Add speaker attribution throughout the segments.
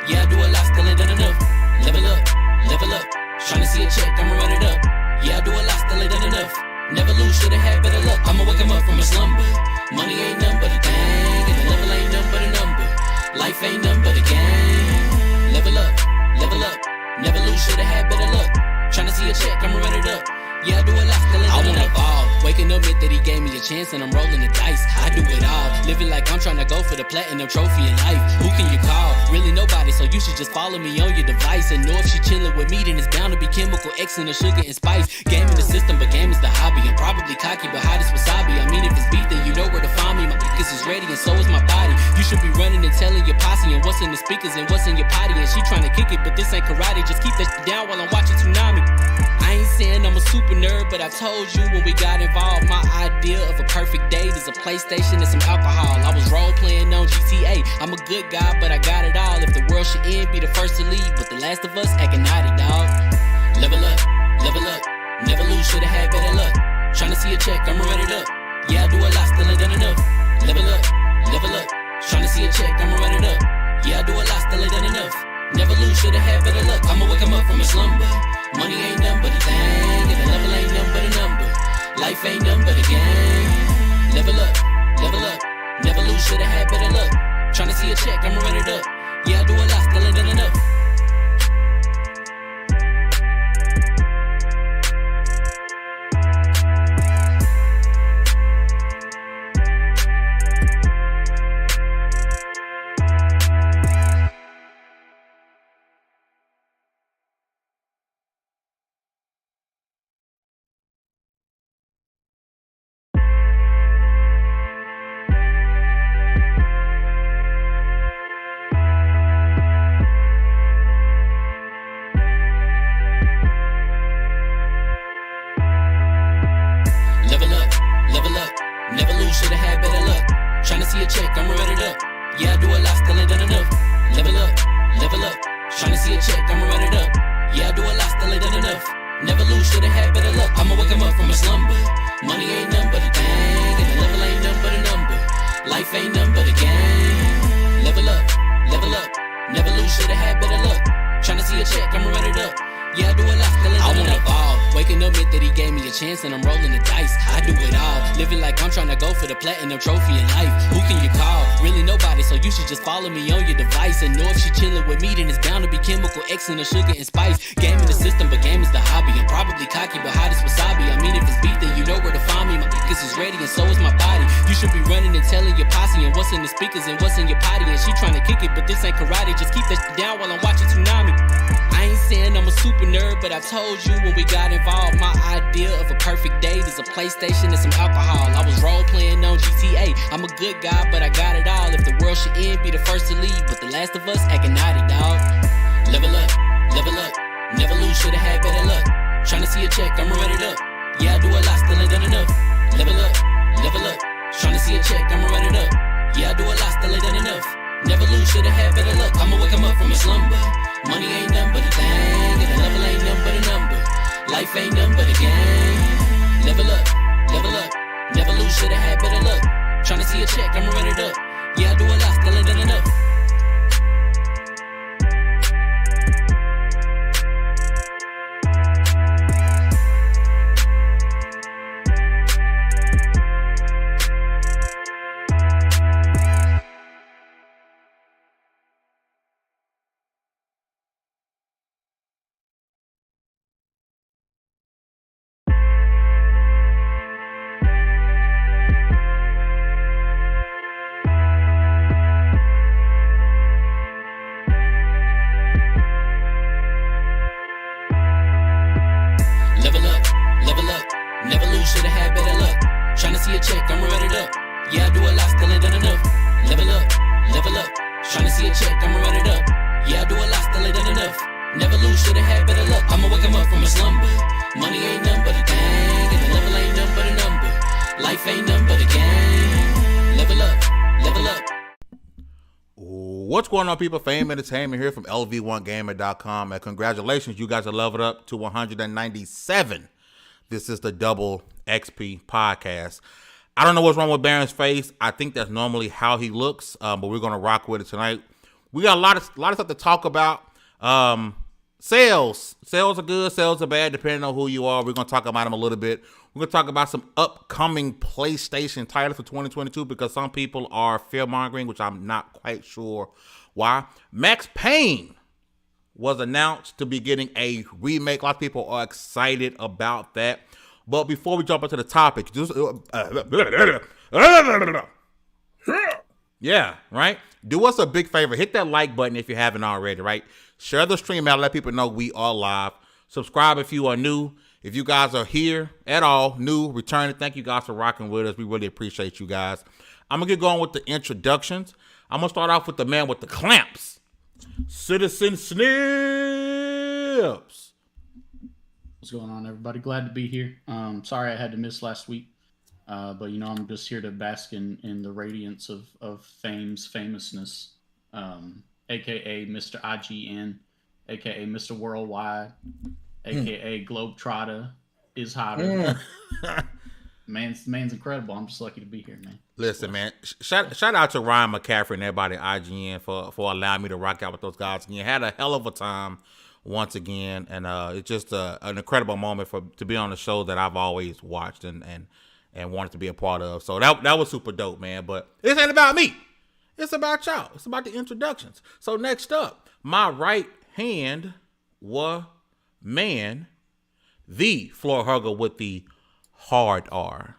Speaker 1: Yeah, I do a lot, still ain't done enough. Level up, level up. Tryna see a check, I'ma run it up. Yeah, I do a lot, still ain't done enough. Never lose, should've had better luck. I'ma wake 'em up from a slumber. Money ain't nothing but a thing, and the level ain't nothing but a number. Life ain't nothing but a game. Level up, level up. Never lose, should've had better luck. Tryna see a check, I'ma run it up. Yeah, I do a lot, still ain't done enough. I wanna evolve. Waking up meant that he gave me a chance and I'm rolling the dice. I do it all. Living like I'm trying to go for the platinum trophy in life. Who can you call? Really nobody, so you should just follow me on your device. And know if she chilling with me, then it's bound to be chemical X and the sugar and spice. Game in the system, but game is the hobby. I'm probably cocky, but hot as wasabi. I mean, if it's beef, then you know where to find me. My niggas is ready and so is my body. You should be running and telling your posse and what's in the speakers and what's in your potty. And she trying to kick it, but this ain't karate. Just keep that shit down while I'm watching Tsunami. I ain't saying I'm a super nerd, but I told you when we got involved, my idea of a perfect date is a PlayStation and some alcohol. I was role playing on GTA. I'm a good guy, but I got it all. If the world should end, be the first to leave, but the last of us acting naughty, dog. Level up, level up. Never lose, should've had better luck. Tryna see a check, I'ma run it up. Yeah, I do a lot, still ain't done enough. Level up, level up. Tryna see a check, I'ma run it up. Yeah, I do a lot, still ain't done enough. Never lose, should've had better luck. I'ma wake 'em up from a slumber. Money ain't nothing but a thing, and the level ain't nothing but a number. Life ain't nothing but a game. Level up, level up. Never lose, should've had better luck. Tryna see a check, I'ma run it up. Yeah, I do a lot, still ain't done enough. Never lose, should've had better luck. Tryna see a check, I'ma run it up. Yeah, I do a lot, still ain't done enough. Level up, level up. Tryna see a check, I'ma run it up. Yeah, I do a lot, still ain't done enough. Never lose, should've had better luck. I'ma wake 'em up from a slumber. Money ain't nothing but a thing, and the level ain't nothing but a number. Life ain't nothing but a game. Level up, level up. Never lose, should've had better luck. Tryna see a check, I'ma run it up. Yeah, I do a lot, still ain't done enough. I wanna evolve. Waking up meant that he gave me a chance and I'm rolling the dice. I do it all. Living like I'm trying to go for the platinum trophy in life. Who can you call? Really nobody, so you should just follow me on your device. And know if she chilling with me, then it's bound to be chemical X and the sugar and spice. Game in the system, but game is the hobby. I'm probably cocky, but hot as wasabi. I mean, if it's beef, then you know where to find me. My niggas is ready and so is my body. You should be running and telling your posse and what's in the speakers and what's in your potty. And she trying to kick it, but this ain't karate. Just keep that shit down while I'm watching Tsunami. I ain't saying I'm a super nerd, but I told you when we got involved, my idea of a perfect date is a PlayStation and some alcohol. I was role playing on GTA. I'm a good guy, but I got it all. If the world should end, be the first to leave, but the last of us acting naughty, dog. Level up, level up. Never lose, should've had better luck. Tryna see a check, I'ma run it up. Yeah, I do a lot, still ain't done enough. Level up, level up. Tryna see a check, I'ma run it up. Yeah, I do a lot, still ain't done enough. Never lose, should've had better luck. I'ma wake 'em up from a slumber. Money ain't nothing but a thing, and the level ain't nothing but a number. Life ain't nothing but a game. Level up, level up. Never lose, should've had better luck. Tryna see a check, I'ma run it up. Yeah, I do a lot, still ain't done enough. Never lose, should've had better luck. Tryna see a check, I'ma run it up. Yeah, I do a lot, still ain't done enough. Level up, level up. Tryna see a check, I'ma run it up. Yeah, I do a lot, still ain't done enough. Never lose, should've had better luck. I'ma wake 'em up from a slumber. Money ain't nothing but a thing, and the level ain't nothing but a number. Life ain't nothing but a game. Level up, level up.
Speaker 2: What's going on, people? Fame Entertainment here from LV1Gamer.com. And congratulations, you guys are leveled up to 197. This is the Double XP podcast. I don't know what's wrong with Baron's face. I think that's normally how he looks, but we're going to rock with it tonight. We got a lot of stuff to talk about. Sales are good, sales are bad, depending on who you are. We're gonna talk about them a little bit. We're gonna talk about some upcoming PlayStation titles for 2022 because some people are fear mongering, which I'm not quite sure why. Max Payne was announced to be getting a remake. A lot of people are excited about that. But before we jump into the topic, just yeah, right? Do us a big favor. Hit that like button if you haven't already, right? Share the stream out. Let people know we are live. Subscribe if you are new. If you guys are here at all, new, returning, thank you guys for rocking with us. We really appreciate you guys. I'm going to get going with the introductions. I'm going to start off with the man with the clamps. Citizen Snips.
Speaker 3: What's going on, everybody? Glad to be here. Sorry I had to miss last week. But, you know, I'm just here to bask in the radiance of fame's famousness, a.k.a. Mr. IGN, a.k.a. Mr. Worldwide, a.k.a. Globetrotter is hotter. Man's incredible. I'm just lucky to be here, man.
Speaker 2: Listen, man, shout out to Ryan McCaffrey and everybody at IGN for allowing me to rock out with those guys again. Had a hell of a time once again, and it's just an incredible moment to be on the show that I've always watched and wanted to be a part of. So that was super dope, man. But this ain't about me. It's about y'all. It's about the introductions. So next up, my right hand man, the floor hugger with the hard R.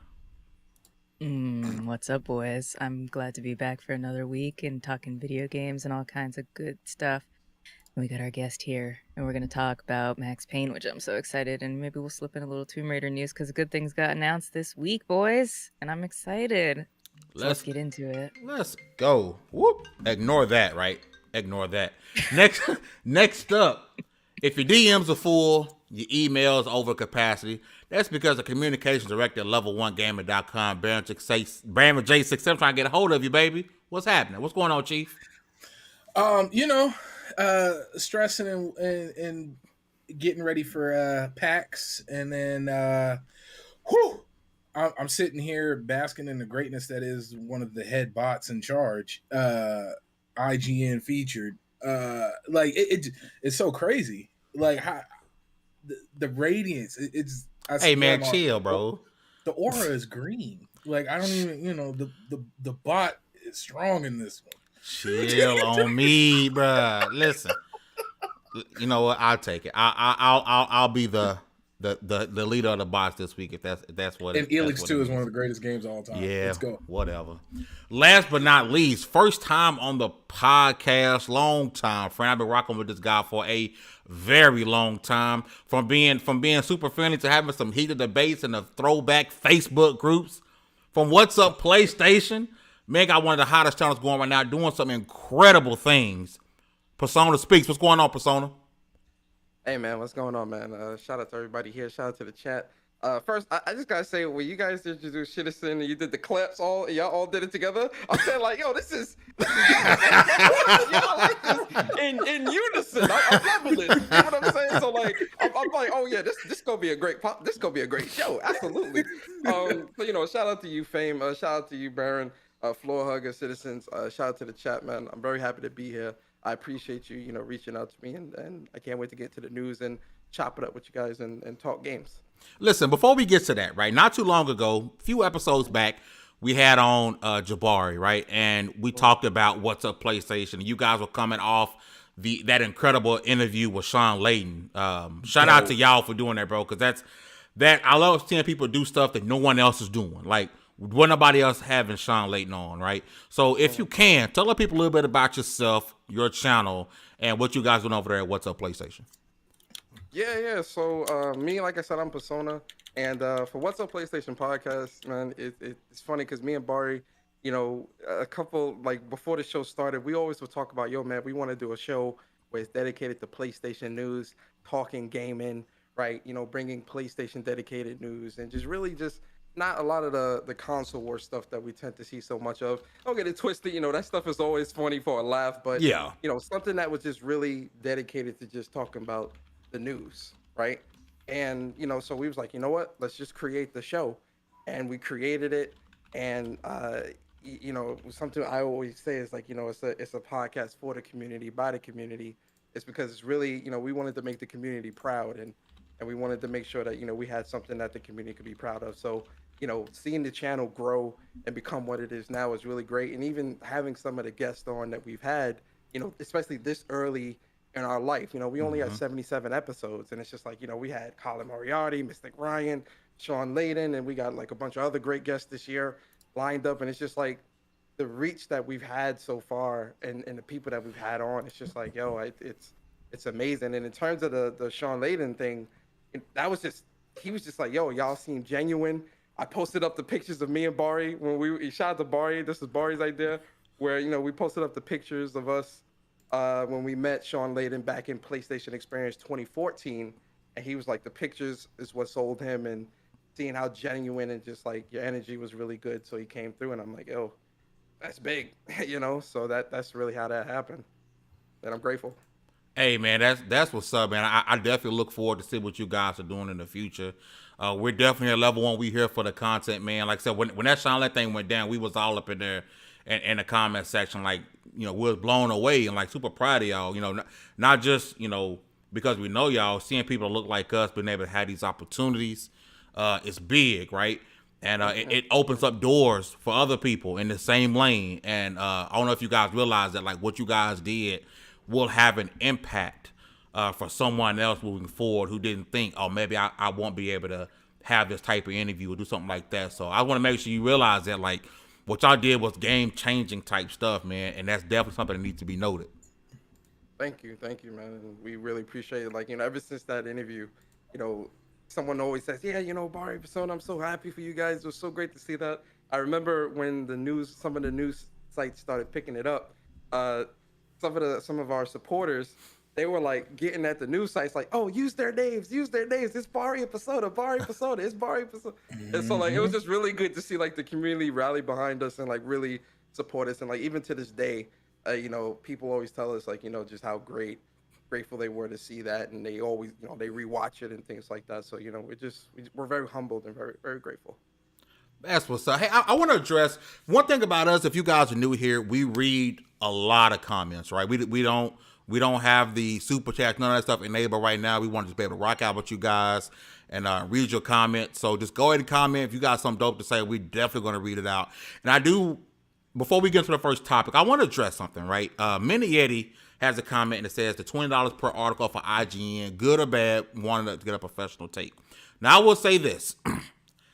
Speaker 4: What's up, boys? I'm glad to be back for another week and talking video games and all kinds of good stuff. And we got our guest here, and we're going to talk about Max Payne, which I'm so excited, and maybe we'll slip in a little Tomb Raider news because good things got announced this week, boys, and I'm excited. So let's get into it.
Speaker 2: Let's go. Whoop. Ignore that, right? Ignore that. Next up, if your DMs are full, your emails over capacity, that's because the communications director at level1gamer.com, Baron J6, I'm trying to get a hold of you, baby. What's happening? What's going on, Chief?
Speaker 5: Stressing and getting ready for PAX, and then I'm sitting here basking in the greatness that is one of the head bots in charge, IGN featured. It's so crazy. Like how the radiance.
Speaker 2: Hey man, chill, bro.
Speaker 5: The aura is green. Like I don't even, the bot is strong in this one.
Speaker 2: Chill on me, bruh. Listen, you know what? I'll take it. I'll be the leader of the box this week if that's what.
Speaker 5: And Elix 2 is one of the greatest games of all time.
Speaker 2: Yeah,
Speaker 5: let's go.
Speaker 2: Whatever. Last but not least, first time on the podcast, long time friend. I've been rocking with this guy for a very long time. From being super friendly to having some heated debates in the throwback Facebook groups. From What's Up PlayStation. Man got one of the hottest channels going right now, doing some incredible things. Persona Speaks. What's going on, Persona?
Speaker 6: Hey, man. What's going on, man? Shout out to everybody here. Shout out to the chat. First, I just got to say, when you guys introduced Citizen and you did the claps, y'all all did it together, I'm saying, like, yo, this is y'all like this in unison. I'm loving it. You know what I'm saying? So, like, I'm like, oh, yeah, this going to be a great pop. This going to be a great show. Absolutely. So, shout out to you, Fame. Shout out to you, Baron. Floor hugger, citizens, shout out to the chat, man. I'm very happy to be here. I appreciate you, reaching out to me, and I can't wait to get to the news and chop it up with you guys and talk games.
Speaker 2: Listen, before we get to that, right, not too long ago, a few episodes back, we had on Jabari, right, and we talked about What's Up PlayStation. You guys were coming off that incredible interview with Sean Layton. Shout out to y'all for doing that, bro, because I love seeing people do stuff that no one else is doing, like, what nobody else having Sean Layton on, right? So if you can, tell the people a little bit about yourself, your channel, and what you guys doing over there at What's Up PlayStation.
Speaker 6: Yeah. So me, like I said, I'm Persona, and for What's Up PlayStation podcast, man, it's funny because me and Bari, a couple, like, before the show started, we always would talk about, yo, man, we want to do a show where it's dedicated to PlayStation news, talking gaming, right? Bringing PlayStation dedicated news, and just not a lot of the console war stuff that we tend to see so much of. Don't get it twisted, that stuff is always funny for a laugh, but
Speaker 2: yeah,
Speaker 6: something that was just really dedicated to just talking about the news, right? And so we was like, you know what? Let's just create the show, and we created it, and you know, something I always say is like, you know, it's a podcast for the community, by the community. It's because it's really, you know, we wanted to make the community proud, and we wanted to make sure that, you know, we had something that the community could be proud of. So, you know, seeing the channel grow and become what it is now is really great. And even having some of the guests on that we've had, you know, especially this early in our life, you know, we only had 77 episodes, and it's just like, you know, we had Colin Moriarty, Mystic Ryan, Sean Layden, and we got like a bunch of other great guests this year lined up. And it's just like the reach that we've had so far, and the people that we've had on, it's just like, yo, it's amazing. And in terms of the Sean Layden thing, that was just, he was just like, yo, y'all seem genuine. I posted up the pictures of me and Bari when we shot the Bari. This is Bari's idea, where, you know, we posted up the pictures of us when we met Sean Layden back in PlayStation Experience 2014, and he was like, the pictures is what sold him, and seeing how genuine and just like your energy was really good, so he came through, and I'm like, yo, that's big, you know. So that's really how that happened, and I'm grateful.
Speaker 2: Hey man, that's what's up, man. I definitely look forward to see what you guys are doing in the future. We're definitely at level 1. We here for the content, man. Like I said, when that Sean Layden thing went down, we was all up in there in the comment section, like, you know, we was blown away and like super proud of y'all. You know, not just, you know, because we know y'all, seeing people look like us, being able to have these opportunities, is big, right? And it opens up doors for other people in the same lane. And I don't know if you guys realize that, like, what you guys did will have an impact for someone else moving forward who didn't think, oh, maybe I won't be able to have this type of interview or do something like that. So I want to make sure you realize that, like, what y'all did was game-changing type stuff, man, and that's definitely something that needs to be noted.
Speaker 6: Thank you, man. And we really appreciate it. Like, you know, ever since that interview, you know, someone always says, yeah, you know, Bari Persona, I'm so happy for you guys. It was so great to see that. I remember when some of the news sites started picking it up. Some of our supporters, they were like getting at the news sites like, oh, use their names. It's Bari Persona, it's Bari Persona. And so like, it was just really good to see like the community rally behind us and like really support us. And like, even to this day, you know, people always tell us like, you know, just how grateful they were to see that, and they always, you know, they rewatch it and things like that. So, you know, we're very humbled and very, very grateful.
Speaker 2: That's what's up. Hey, I want to address one thing about us. If you guys are new here, we read a lot of comments, right? We don't have the super chat, none of that stuff enabled right now. We want to just be able to rock out with you guys and read your comments. So just go ahead and comment. If you got something dope to say, we're definitely going to read it out. And I do, before we get to the first topic, I want to address something, right? Mini Yeti has a comment that says the $20 per article for IGN, good or bad, wanted to get a professional take. Now, I will say this.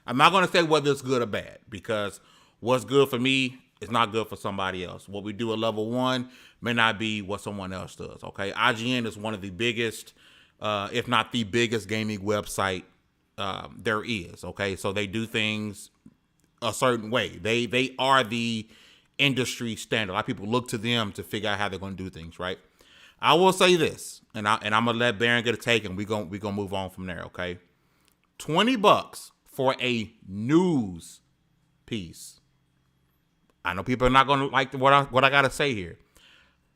Speaker 2: I'm not going to say whether it's good or bad, because what's good for me is not good for somebody else. What we do at level 1 may not be what someone else does, okay? IGN is one of the biggest, if not the biggest gaming website there is, okay? So they do things a certain way. They are the industry standard. A lot of people look to them to figure out how they're going to do things, right? I will say this, and I'm going to let Baron get a take, and we're going to move on from there, okay? $20 for a news piece. I know people are not going to like what I got to say here.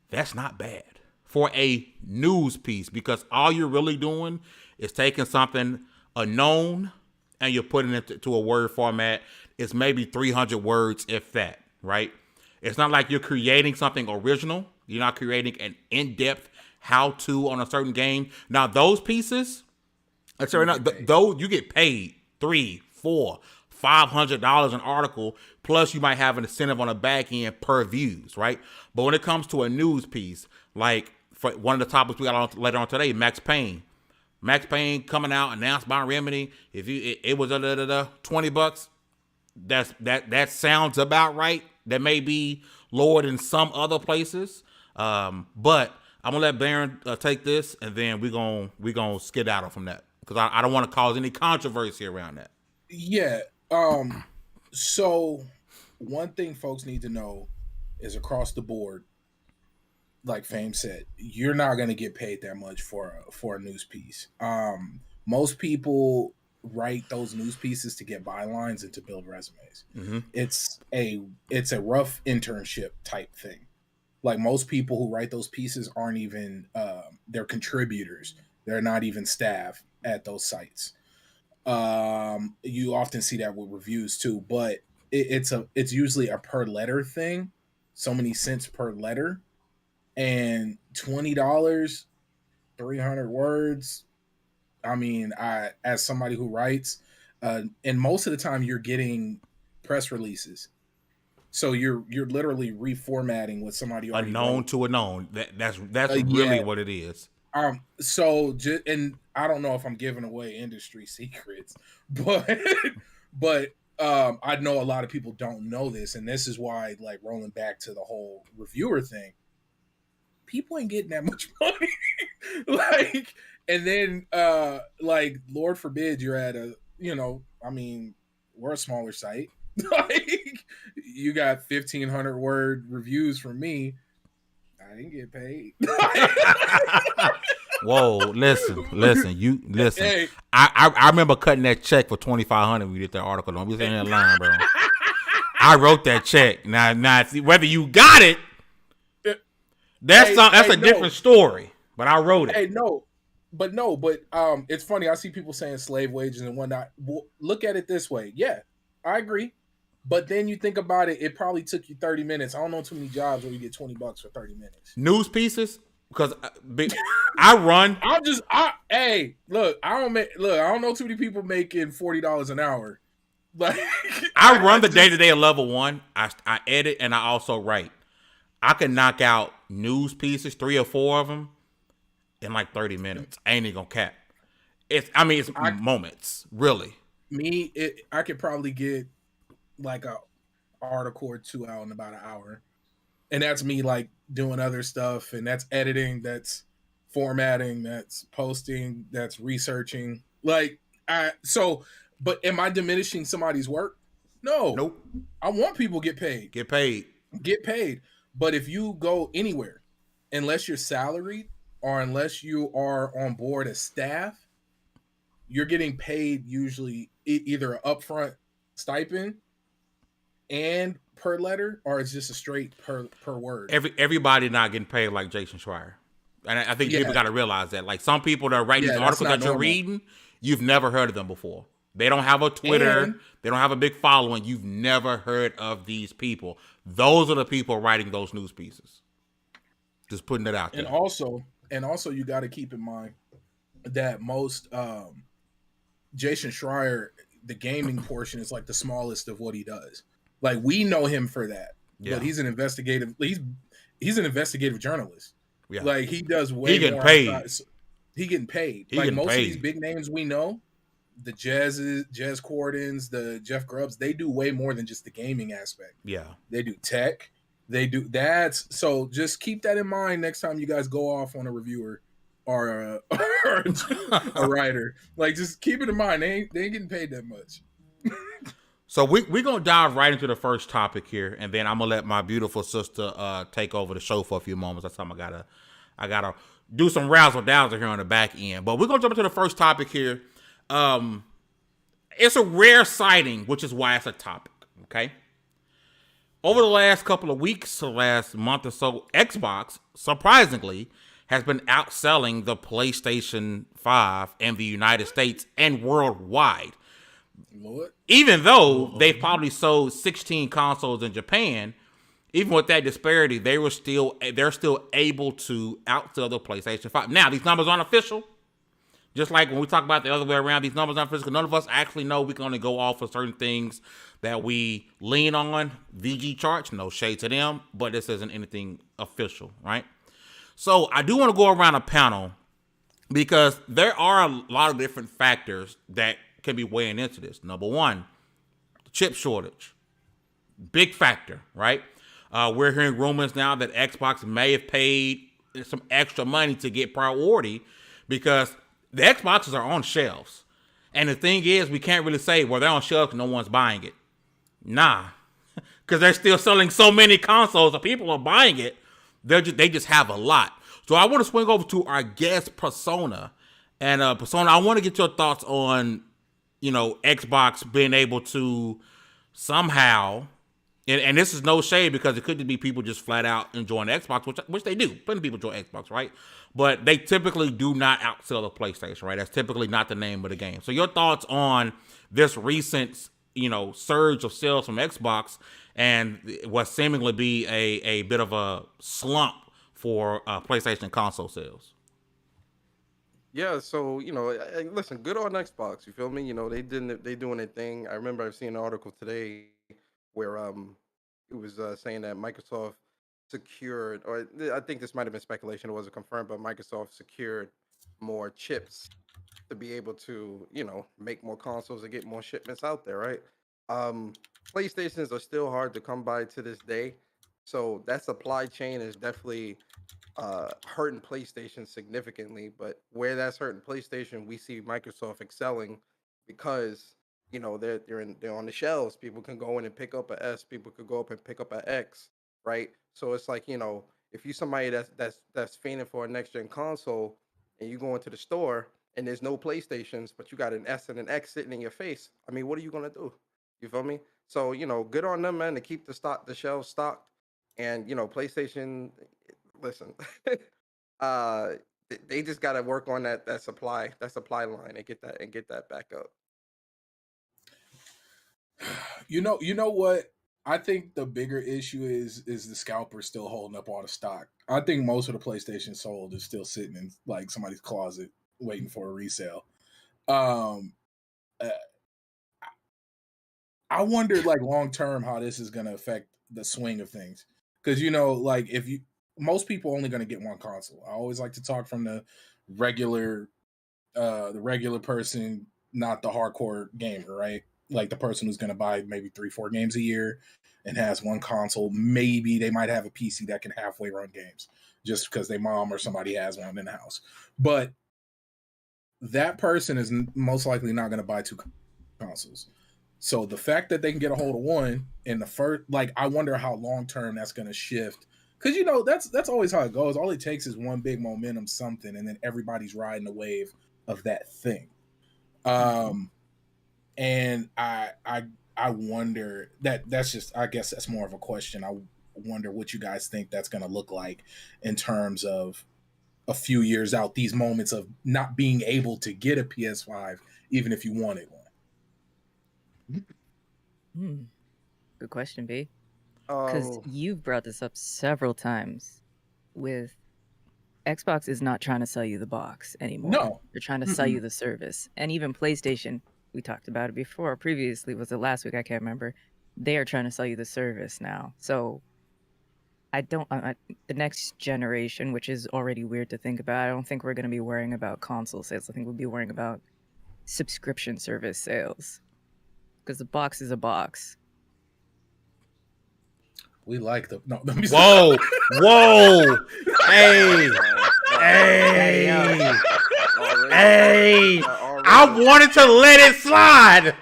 Speaker 2: That's not bad for a news piece, because all you're really doing is taking something unknown and you're putting it to a word format. It's maybe 300 words, if that, right? It's not like you're creating something original. You're not creating an in-depth how-to on a certain game. Now, those pieces, though you get paid $300, $400, $500 an article, plus you might have an incentive on the back end per views, right? But when it comes to a news piece, like for one of the topics we got on later on today, Max Payne coming out, announced by Remedy. If it was $20, that sounds about right. That may be lower than some other places, but I'm gonna let Baron take this, and then we're gonna skedaddle from that, because I don't want to cause any controversy around that.
Speaker 5: Yeah. So one thing folks need to know is across the board, like Fame said, you're not going to get paid that much for a news piece. Most people write those news pieces to get bylines and to build resumes.
Speaker 2: Mm-hmm.
Speaker 5: It's a rough internship type thing. Like, most people who write those pieces aren't even they're contributors. They're not even staff at those sites. You often see that with reviews too, but it's usually a per letter thing, so many cents per letter, and $20, 300 words. I mean, I as somebody who writes, and most of the time you're getting press releases, so you're literally reformatting what somebody already
Speaker 2: Unknown
Speaker 5: wrote.
Speaker 2: to a known. That's really
Speaker 5: Yeah.
Speaker 2: what it is.
Speaker 5: And I don't know if I'm giving away industry secrets, but but I know a lot of people don't know this, and this is why, like, rolling back to the whole reviewer thing, people ain't getting that much money. Like, and then like, Lord forbid you're at a, I mean, we're a smaller site. Like, you got 1,500 word reviews from me. I didn't get paid.
Speaker 2: Whoa, listen.
Speaker 5: Hey.
Speaker 2: I remember cutting that check for $2,500 when we did that article. Don't be saying that line, bro. I wrote that check. Now, see, whether you got it, that's a different story. But I wrote it.
Speaker 5: Hey, but it's funny. I see people saying slave wages and whatnot. Well, look at it this way. Yeah, I agree. But then you think about it, it probably took you 30 minutes. I don't know too many jobs where you get $20 for 30 minutes.
Speaker 2: News pieces, because I run.
Speaker 5: Hey, look, I don't know too many people making $40 an hour. Like,
Speaker 2: I run the day-to-day of level 1. I edit and I also write. I can knock out news pieces, 3 or 4 of them, in like 30 minutes. I ain't even gonna cap. It's moments, really.
Speaker 5: I could probably get like a article or 2 out in about an hour, and that's me like doing other stuff, and that's editing, that's formatting, that's posting, that's researching. Like, but am I diminishing somebody's work? No.
Speaker 2: Nope.
Speaker 5: I want people to get paid. But if you go anywhere, unless you're salaried or unless you are on board as staff, you're getting paid usually either an upfront stipend and per letter, or it's just a straight per word.
Speaker 2: Everybody not getting paid like Jason Schreier. And I think people got to realize that. Like, some people that are writing these articles that you're reading, you've never heard of them before. They don't have a Twitter. They don't have a big following. You've never heard of these people. Those are the people writing those news pieces. Just putting it out there.
Speaker 5: And also you got to keep in mind that most Jason Schreier, the gaming portion is like the smallest of what he does. Like, we know him for that. Yeah. But he's an investigative journalist. Yeah. Like, he does way
Speaker 2: he getting
Speaker 5: more
Speaker 2: paid.
Speaker 5: He getting paid. Like, most of these big names we know, the Jez Cordons, the Jeff Grubbs, they do way more than just the gaming aspect.
Speaker 2: Yeah.
Speaker 5: They do tech. They do that. So just keep that in mind next time you guys go off on a reviewer or a writer. Like, just keep it in mind. They ain't getting paid that much.
Speaker 2: So we're going to dive right into the first topic here, and then I'm going to let my beautiful sister take over the show for a few moments. That's time I gotta do some razzle-dazzle here on the back end. But we're going to jump into the first topic here. It's a rare sighting, which is why it's a topic, okay? Over the last couple of weeks, the last month or so, Xbox, surprisingly, has been outselling the PlayStation 5 in the United States and worldwide.
Speaker 5: Lord.
Speaker 2: Even though they've probably sold 16 consoles in Japan, even with that disparity, they're still able to outsell the PlayStation 5. Now, these numbers aren't official. Just like when we talk about the other way around, these numbers aren't official. None of us actually know. We can only go off of certain things that we lean on. VG charts, no shade to them, but this isn't anything official, right? So I do want to go around a panel because there are a lot of different factors that can be weighing into this. Number one, the chip shortage. Big factor, right? We're hearing rumors now that Xbox may have paid some extra money to get priority because the Xboxes are on shelves. And the thing is, we can't really say, well, they're on shelves and no one's buying it. Nah. Because they're still selling so many consoles that people are buying it. They just have a lot. So I want to swing over to our guest, Persona. And Persona, I want to get your thoughts on, Xbox being able to somehow, and this is no shade because it could be people just flat out enjoying Xbox, which they do. Plenty of people enjoy Xbox, right? But they typically do not outsell the PlayStation, right? That's typically not the name of the game. So your thoughts on this recent, surge of sales from Xbox and what seemingly be a bit of a slump for PlayStation console sales.
Speaker 6: Yeah, so listen, good on Xbox. You feel me? They doing their thing. I remember I've seen an article today where it was saying that Microsoft secured, or I think this might have been speculation, it wasn't confirmed, but Microsoft secured more chips to be able to make more consoles and get more shipments out there, right? Um, PlayStations are still hard to come by to this day, so that supply chain is definitely hurting PlayStation significantly. But where that's hurting PlayStation, we see Microsoft excelling because they're on the shelves. People can go in and pick up a S. People could go up and pick up a X, right? So it's like if you somebody that's fiending for a next gen console, and you go into the store and there's no PlayStations, but you got an S and an X sitting in your face. I mean, what are you gonna do? You feel me? So good on them, man, to keep the shelves stocked. And PlayStation, listen, uh, they just got to work on that supply line and get that back up.
Speaker 5: You know what? I think the bigger issue is the scalper still holding up all the stock. I think most of the PlayStation sold is still sitting in like somebody's closet waiting for a resale. Um, uh, I wonder like long term how this is going to affect the swing of things, because like if you most people only going to get one console. I always like to talk from regular the regular person, not the hardcore gamer, right? Like the person who's going to buy maybe 3-4 games a year and has one console. Maybe they might have a PC that can halfway run games just because their mom or somebody has one in the house. But that person is most likely not going to buy 2 consoles. So the fact that they can get a hold of one in the first, like, I wonder how long term that's going to shift. Because that's always how it goes. All it takes is one big momentum, something, and then everybody's riding the wave of that thing. And I wonder that's just, I guess that's more of a question. I wonder what you guys think that's going to look like in terms of a few years out. These moments of not being able to get a PS5, even if you wanted one.
Speaker 4: Good question, B. Because you've brought this up several times. With Xbox is not trying to sell you the box anymore.
Speaker 5: No,
Speaker 4: they're trying to sell you the service. And even PlayStation, we talked about it before. Previously, was it last week? I can't remember. They are trying to sell you the service now. So the next generation, which is already weird to think about, I don't think we're going to be worrying about console sales. I think we'll be worrying about subscription service sales, because the box is a box.
Speaker 5: We like the no.
Speaker 2: Whoa, whoa, hey, hey, hey! I wanted to let it slide.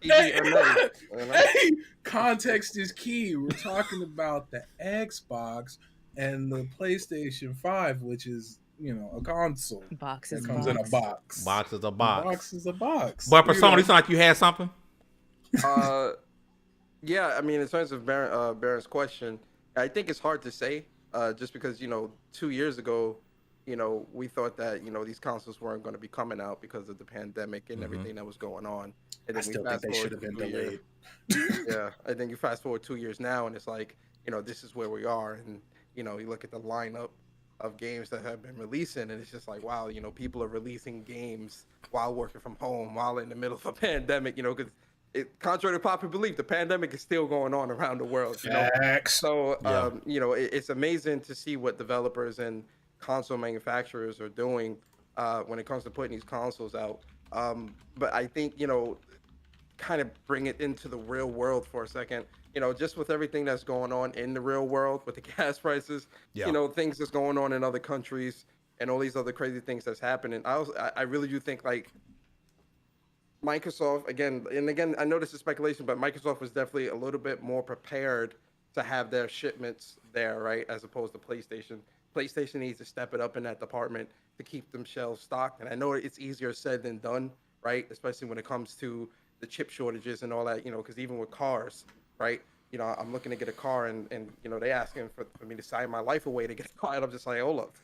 Speaker 5: Hey, context is key. We're talking about the Xbox and the PlayStation 5, which is a console.
Speaker 4: Box is
Speaker 5: comes
Speaker 4: box.
Speaker 5: in a box.
Speaker 2: Box is a box.
Speaker 5: Box is a box.
Speaker 2: But for somebody, it's like you had something.
Speaker 6: Yeah, I mean, in terms of Baron's question, I think it's hard to say, just because 2 years ago, we thought that these consoles weren't going to be coming out because of the pandemic and everything that was going on. And then
Speaker 5: I still think they should have been delayed.
Speaker 6: Yeah, I think you fast forward 2 years now, and it's like this is where we are, and you look at the lineup of games that have been releasing, and it's just like, wow, people are releasing games while working from home, while in the middle of a pandemic, because contrary to popular belief, the pandemic is still going on around the world. So, it's amazing to see what developers and console manufacturers are doing when it comes to putting these consoles out. But I think, kind of bring it into the real world for a second. Just with everything that's going on in the real world with the gas prices, things that's going on in other countries and all these other crazy things that's happening. I really do think like Microsoft, again, I know this is speculation, but Microsoft was definitely a little bit more prepared to have their shipments there, right? As opposed to PlayStation. PlayStation needs to step it up in that department to keep them shelves stocked. And I know it's easier said than done, right? Especially when it comes to the chip shortages and all that, because even with cars, right? I'm looking to get a car and they asking for me to sign my life away to get a car. And I'm just like, hold up,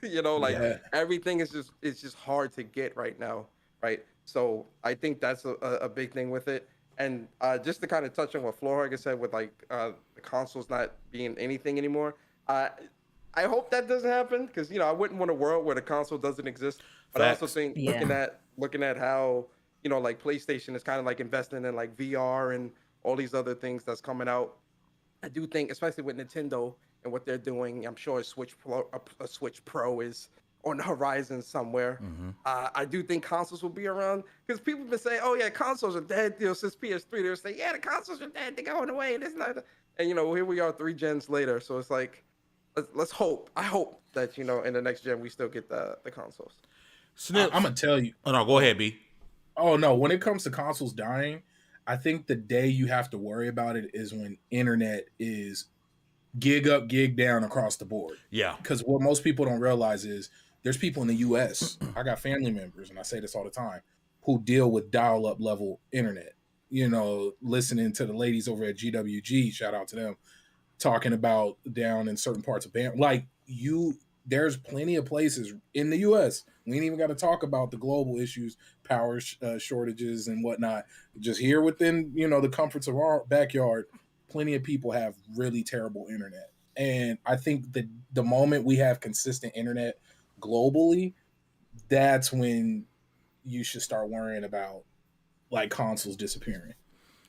Speaker 6: everything is just hard to get right now. right? So I think that's a big thing with it. And just to kind of touch on what Floorhager said with like the consoles not being anything anymore, I hope that doesn't happen because I wouldn't want a world where the console doesn't exist. But I also
Speaker 2: Facts.
Speaker 6: think
Speaker 4: Yeah.
Speaker 6: looking at how like PlayStation is kind of like investing in like VR and all these other things that's coming out. I do think, especially with Nintendo and what they're doing, I'm sure a Switch Pro is on the horizon somewhere.
Speaker 2: Mm-hmm.
Speaker 6: I do think consoles will be around because people have been saying, "Oh yeah, consoles are dead." Since PS3, they're saying, "Yeah, the consoles are dead. They're going away." And it's not. And here we are, 3 gens later. So it's like, let's hope. I hope that in the next gen we still get the consoles.
Speaker 2: Snips.
Speaker 5: I'm gonna tell you.
Speaker 2: Oh no, go ahead, B.
Speaker 5: Oh no, when it comes to consoles dying, I think the day you have to worry about it is when internet is gig up, gig down across the board.
Speaker 2: Yeah.
Speaker 5: Because what most people don't realize is there's people in the US, I got family members, and I say this all the time, who deal with dial-up level internet. Listening to the ladies over at GWG, shout out to them, talking about down in certain parts of Bam. There's plenty of places in the US. We ain't even got to talk about the global issues, power shortages and whatnot. Just here within, the comforts of our backyard, plenty of people have really terrible internet. And I think that the moment we have consistent internet globally, that's when you should start worrying about like consoles disappearing.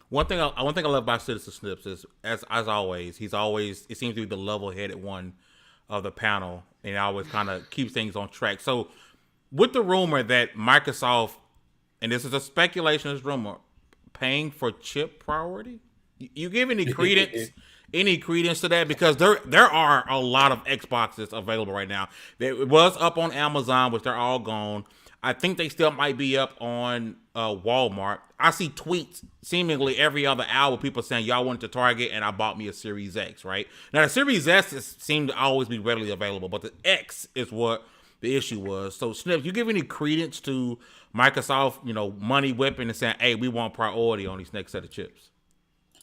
Speaker 2: One thing I love about Citizen Snips is, as always, it seems to be the level-headed one of the panel, and always kind of keeps things on track. So, with the rumor that Microsoft, and this is a speculation, this rumor, paying for chip priority, you give any credence? Any credence to that? Because there are a lot of Xboxes available right now. It was up on Amazon, which they're all gone. I think they still might be up on Walmart. I see tweets seemingly every other hour, people saying, y'all went to Target and I bought me a Series X, right? Now, the Series S seemed to always be readily available, but the X is what the issue was. So, Snips, you give any credence to Microsoft, money whipping and saying, hey, we want priority on these next set of chips?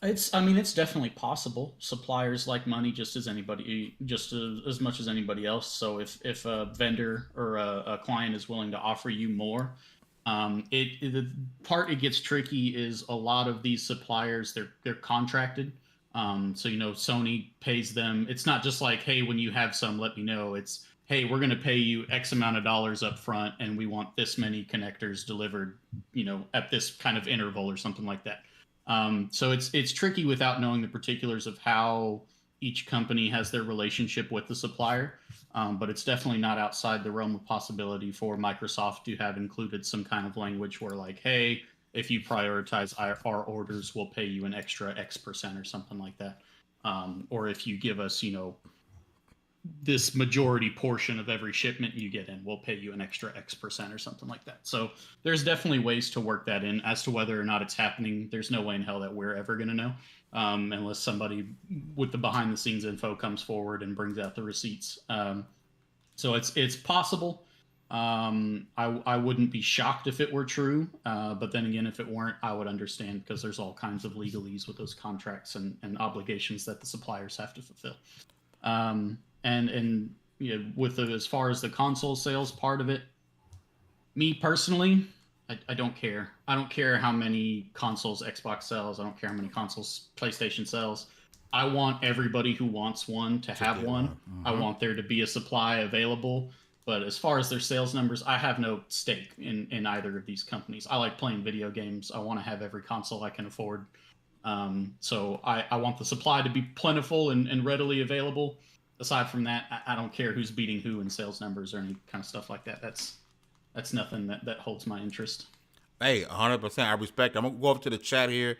Speaker 3: It's definitely possible. Suppliers like money just as much as anybody else. So if a vendor or a client is willing to offer you more, the part it gets tricky is a lot of these suppliers, they're contracted. So Sony pays them. It's not just like, hey, when you have some, let me know. It's, hey, we're going to pay you X amount of dollars up front, and we want this many connectors delivered, at this kind of interval or something like that. So it's tricky without knowing the particulars of how each company has their relationship with the supplier. But it's definitely not outside the realm of possibility for Microsoft to have included some kind of language where like, hey, if you prioritize our orders, we'll pay you an extra X% or something like that. Or if you give us, this majority portion of every shipment you get in, we'll pay you an extra X% or something like that. So there's definitely ways to work that in. As to whether or not it's happening, there's no way in hell that we're ever going to know, unless somebody with the behind the scenes info comes forward and brings out the receipts. So it's possible. I wouldn't be shocked if it were true, but then again, if it weren't, I would understand, because there's all kinds of legalese with those contracts and obligations that the suppliers have to fulfill. And with as far as the console sales part of it, me personally, I don't care. I don't care how many consoles Xbox sells. I don't care how many consoles PlayStation sells. I want everybody who wants one to have one. Mm-hmm. I want there to be a supply available. But as far as their sales numbers, I have no stake in either of these companies. I like playing video games. I want to have every console I can afford. So I want the supply to be plentiful and readily available. Aside from that, I don't care who's beating who in sales numbers or any kind of stuff like that. That's nothing that holds my interest. Hey,
Speaker 2: 100%. I respect it. I'm going to go over to the chat here.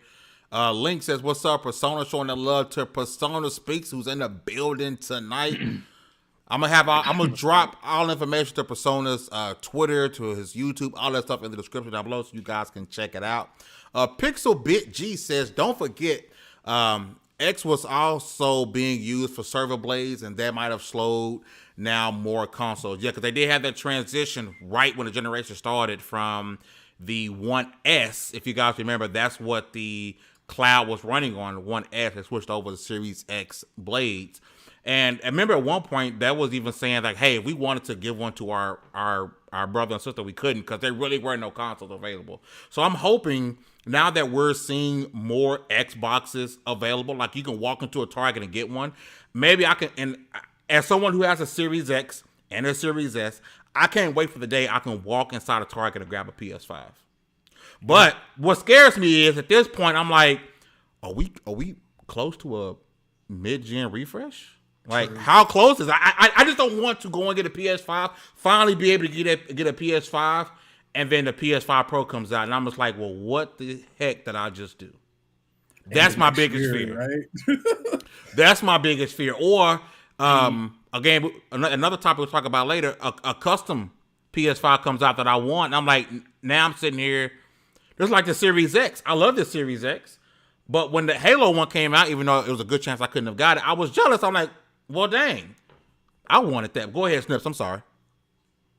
Speaker 2: Link says, what's up, Persona? Showing the love to Persona Speaks, who's in the building tonight. I'm gonna drop all information to Persona's Twitter, to his YouTube, all that stuff in the description down below, so you guys can check it out. Pixel Bit G says, don't forget, X was also being used for server blades, and that might have slowed now more consoles. Yeah, because they did have that transition right when the generation started from the 1S. If you guys remember, that's what the cloud was running on, the 1S. They switched over to Series X blades. And I remember at one point that was even saying like, hey, if we wanted to give one to our brother and sister, we couldn't because there really were no consoles available. So I'm hoping now that we're seeing more Xboxes available, like you can walk into a Target and get one, maybe I can, and as someone who has a Series X and a Series S, I can't wait for the day I can walk inside a Target and grab a PS5. But what scares me is at this point, I'm like, are we close to a mid-gen refresh? Like, how close is I just don't want to go and get a PS5, finally be able to get a PS5, and then the PS5 Pro comes out, and I'm just like, well, what the heck did I just do? That's my biggest fear.
Speaker 5: Right?
Speaker 2: That's my biggest fear. Or, again, another topic we'll talk about later, a custom PS5 comes out that I want, and I'm like, now I'm sitting here, just like the Series X. I love the Series X, but when the Halo one came out, even though it was a good chance I couldn't have got it, I was jealous. I'm like, well, dang, I wanted that. Go ahead, Snips. I'm sorry.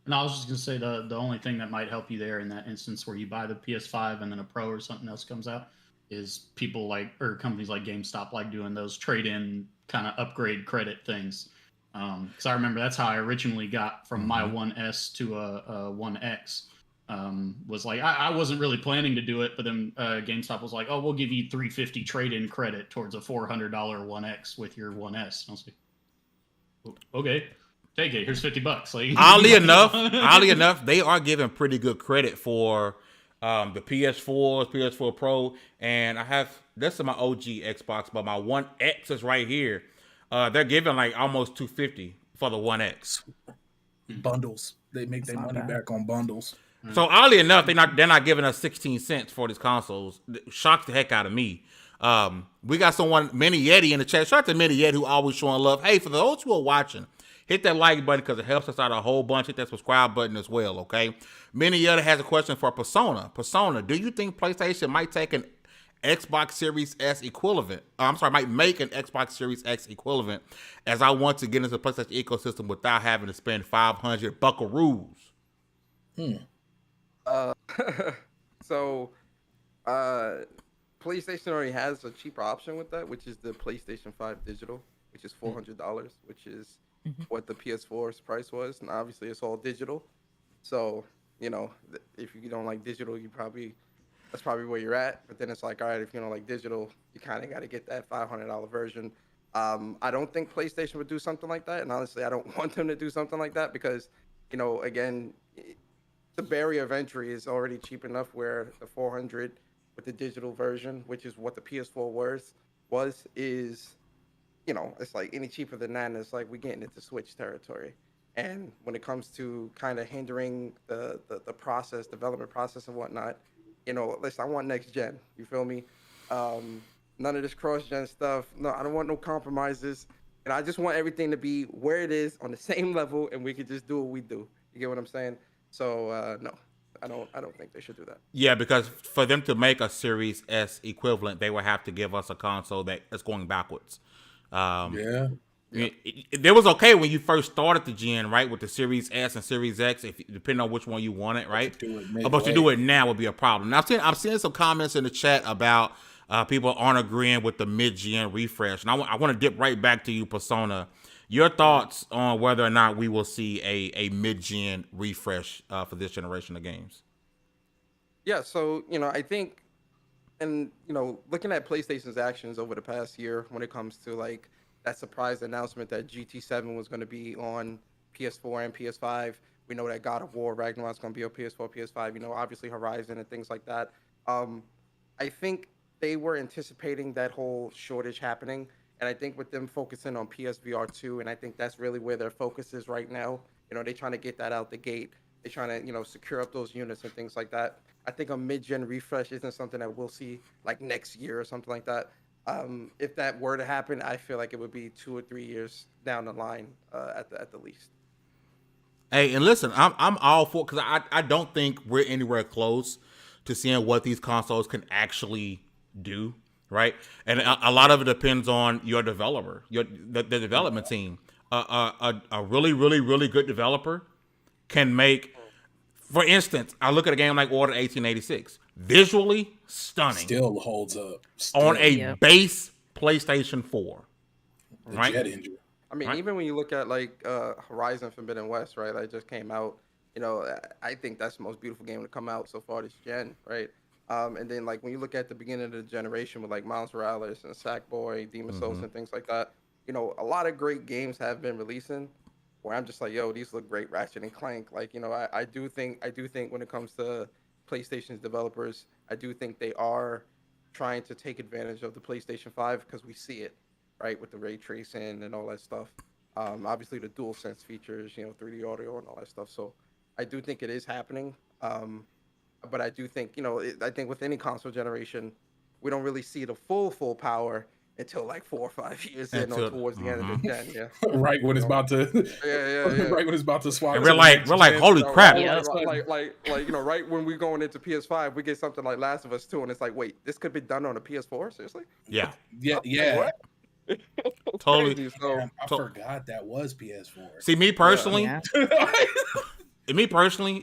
Speaker 3: No, I was just gonna say the only thing that might help you there in that instance where you buy the PS5 and then a Pro or something else comes out is people like, or companies like GameStop like doing those trade-in kind of upgrade credit things. Because I remember that's how I originally got from my 1S to a 1X. Was like I wasn't really planning to do it, but then GameStop was like, "Oh, we'll give you $350 trade-in credit towards a $400 1X with your 1S." And I was like, okay, take it. Here's $50. Like,
Speaker 2: oddly enough, they are giving pretty good credit for the PS4, PS4 Pro, and I have this is my OG Xbox, but my 1X is right here. They're giving like almost $250 for the 1X.
Speaker 5: Bundles. They make their money back on bundles.
Speaker 2: So oddly enough, they're not giving us 16 cents for these consoles. Shocks the heck out of me. We got someone, Mini Yeti, in the chat. Shout out to Mini Yeti, who always showing love. Hey, for those who are watching, hit that like button because it helps us out a whole bunch. Hit that subscribe button as well, okay? Mini Yeti has a question for Persona. Persona, do you think PlayStation might take an Xbox Series S equivalent? Might make an Xbox Series X equivalent, as I want to get into the PlayStation ecosystem without having to spend 500 buckaroos.
Speaker 6: So, PlayStation already has a cheaper option with that, which is the PlayStation 5 digital, which is $400, which is what the PS4's price was, and obviously it's all digital. So, you know, if you don't like digital, that's probably where you're at. But then it's like, all right, if you don't like digital, you kind of got to get that $500 version. I don't think PlayStation would do something like that, and honestly, I don't want them to do something like that because, you know, again, the barrier of entry is already cheap enough where the 400 with the digital version, which is what the PS4 was, is, you know, it's like any cheaper than that, and it's like we're getting into Switch territory. And when it comes to kind of hindering the development process and whatnot, you know, listen, I want next gen. You feel me? None of this cross-gen stuff. No, I don't want no compromises. And I just want everything to be where it is on the same level, and we could just do what we do. You get what I'm saying? So no, I don't think they should do that.
Speaker 2: Yeah, because for them to make a Series S equivalent, they would have to give us a console that is going backwards. It was okay when you first started the gen, right, with the Series S and Series X, depending on which one you wanted, right? But to do it now would be a problem. Now, I'm seeing some comments in the chat about people aren't agreeing with the mid-gen refresh, and I want to dip right back to you, Persona. Your thoughts on whether or not we will see a mid-gen refresh for this generation of games?
Speaker 6: Yeah, so, you know, I think, and, you know, looking at PlayStation's actions over the past year when it comes to, like, that surprise announcement that GT7 was going to be on PS4 and PS5. We know that God of War Ragnarok's going to be on PS4, PS5, you know, obviously Horizon and things like that. I think they were anticipating that whole shortage happening. And I think with them focusing on PSVR 2, and I think that's really where their focus is right now. You know, they're trying to get that out the gate. They're trying to, you know, secure up those units and things like that. I think a mid-gen refresh isn't something that we'll see like next year or something like that. If that were to happen, I feel like it would be 2 or 3 years down the line at the least.
Speaker 2: Hey, and listen, I'm all for, because I don't think we're anywhere close to seeing what these consoles can actually do. Right, and a lot of it depends on your developer, the development team. A really, really, really good developer can make, for instance, I look at a game like Order 1886, visually stunning,
Speaker 5: still holds up
Speaker 2: on a base PlayStation 4,
Speaker 5: the
Speaker 2: right?
Speaker 5: jet engine.
Speaker 6: I mean,
Speaker 2: Right.
Speaker 6: even when you look at like Horizon Forbidden West, right? That just came out. I think that's the most beautiful game to come out so far this gen, right? And then like when you look at the beginning of the generation with like Miles Morales and Sackboy, Demon Souls,
Speaker 2: Mm-hmm.
Speaker 6: and things like that, a lot of great games have been releasing. Where I'm just like, yo, these look great, Ratchet and Clank. Like, I do think when it comes to PlayStation's developers, I do think they are trying to take advantage of the PlayStation 5 because we see it, right, with the ray tracing and all that stuff. Obviously the dual sense features, 3D audio and all that stuff. So I do think it is happening. But I do think, I think with any console generation, we don't really see the full power until like 4 or 5 years in or
Speaker 2: Until
Speaker 6: towards the end of the gen. Yeah.
Speaker 5: Right when it's
Speaker 6: You know?
Speaker 5: about to,
Speaker 6: Yeah.
Speaker 5: right when it's about to swap.
Speaker 2: And
Speaker 5: to
Speaker 2: we're
Speaker 5: the
Speaker 2: like,
Speaker 5: next
Speaker 2: we're like,
Speaker 5: gen.
Speaker 2: holy crap!
Speaker 4: Yep.
Speaker 6: Right when we're going into PS5, we get something like Last of Us 2, and it's like, wait, this could be done on a PS4? Seriously?
Speaker 2: Yeah,
Speaker 5: Yeah.
Speaker 6: What?
Speaker 2: totally.
Speaker 6: Crazy. So,
Speaker 5: Damn, I forgot that was PS4.
Speaker 2: See, me personally,
Speaker 4: Yeah.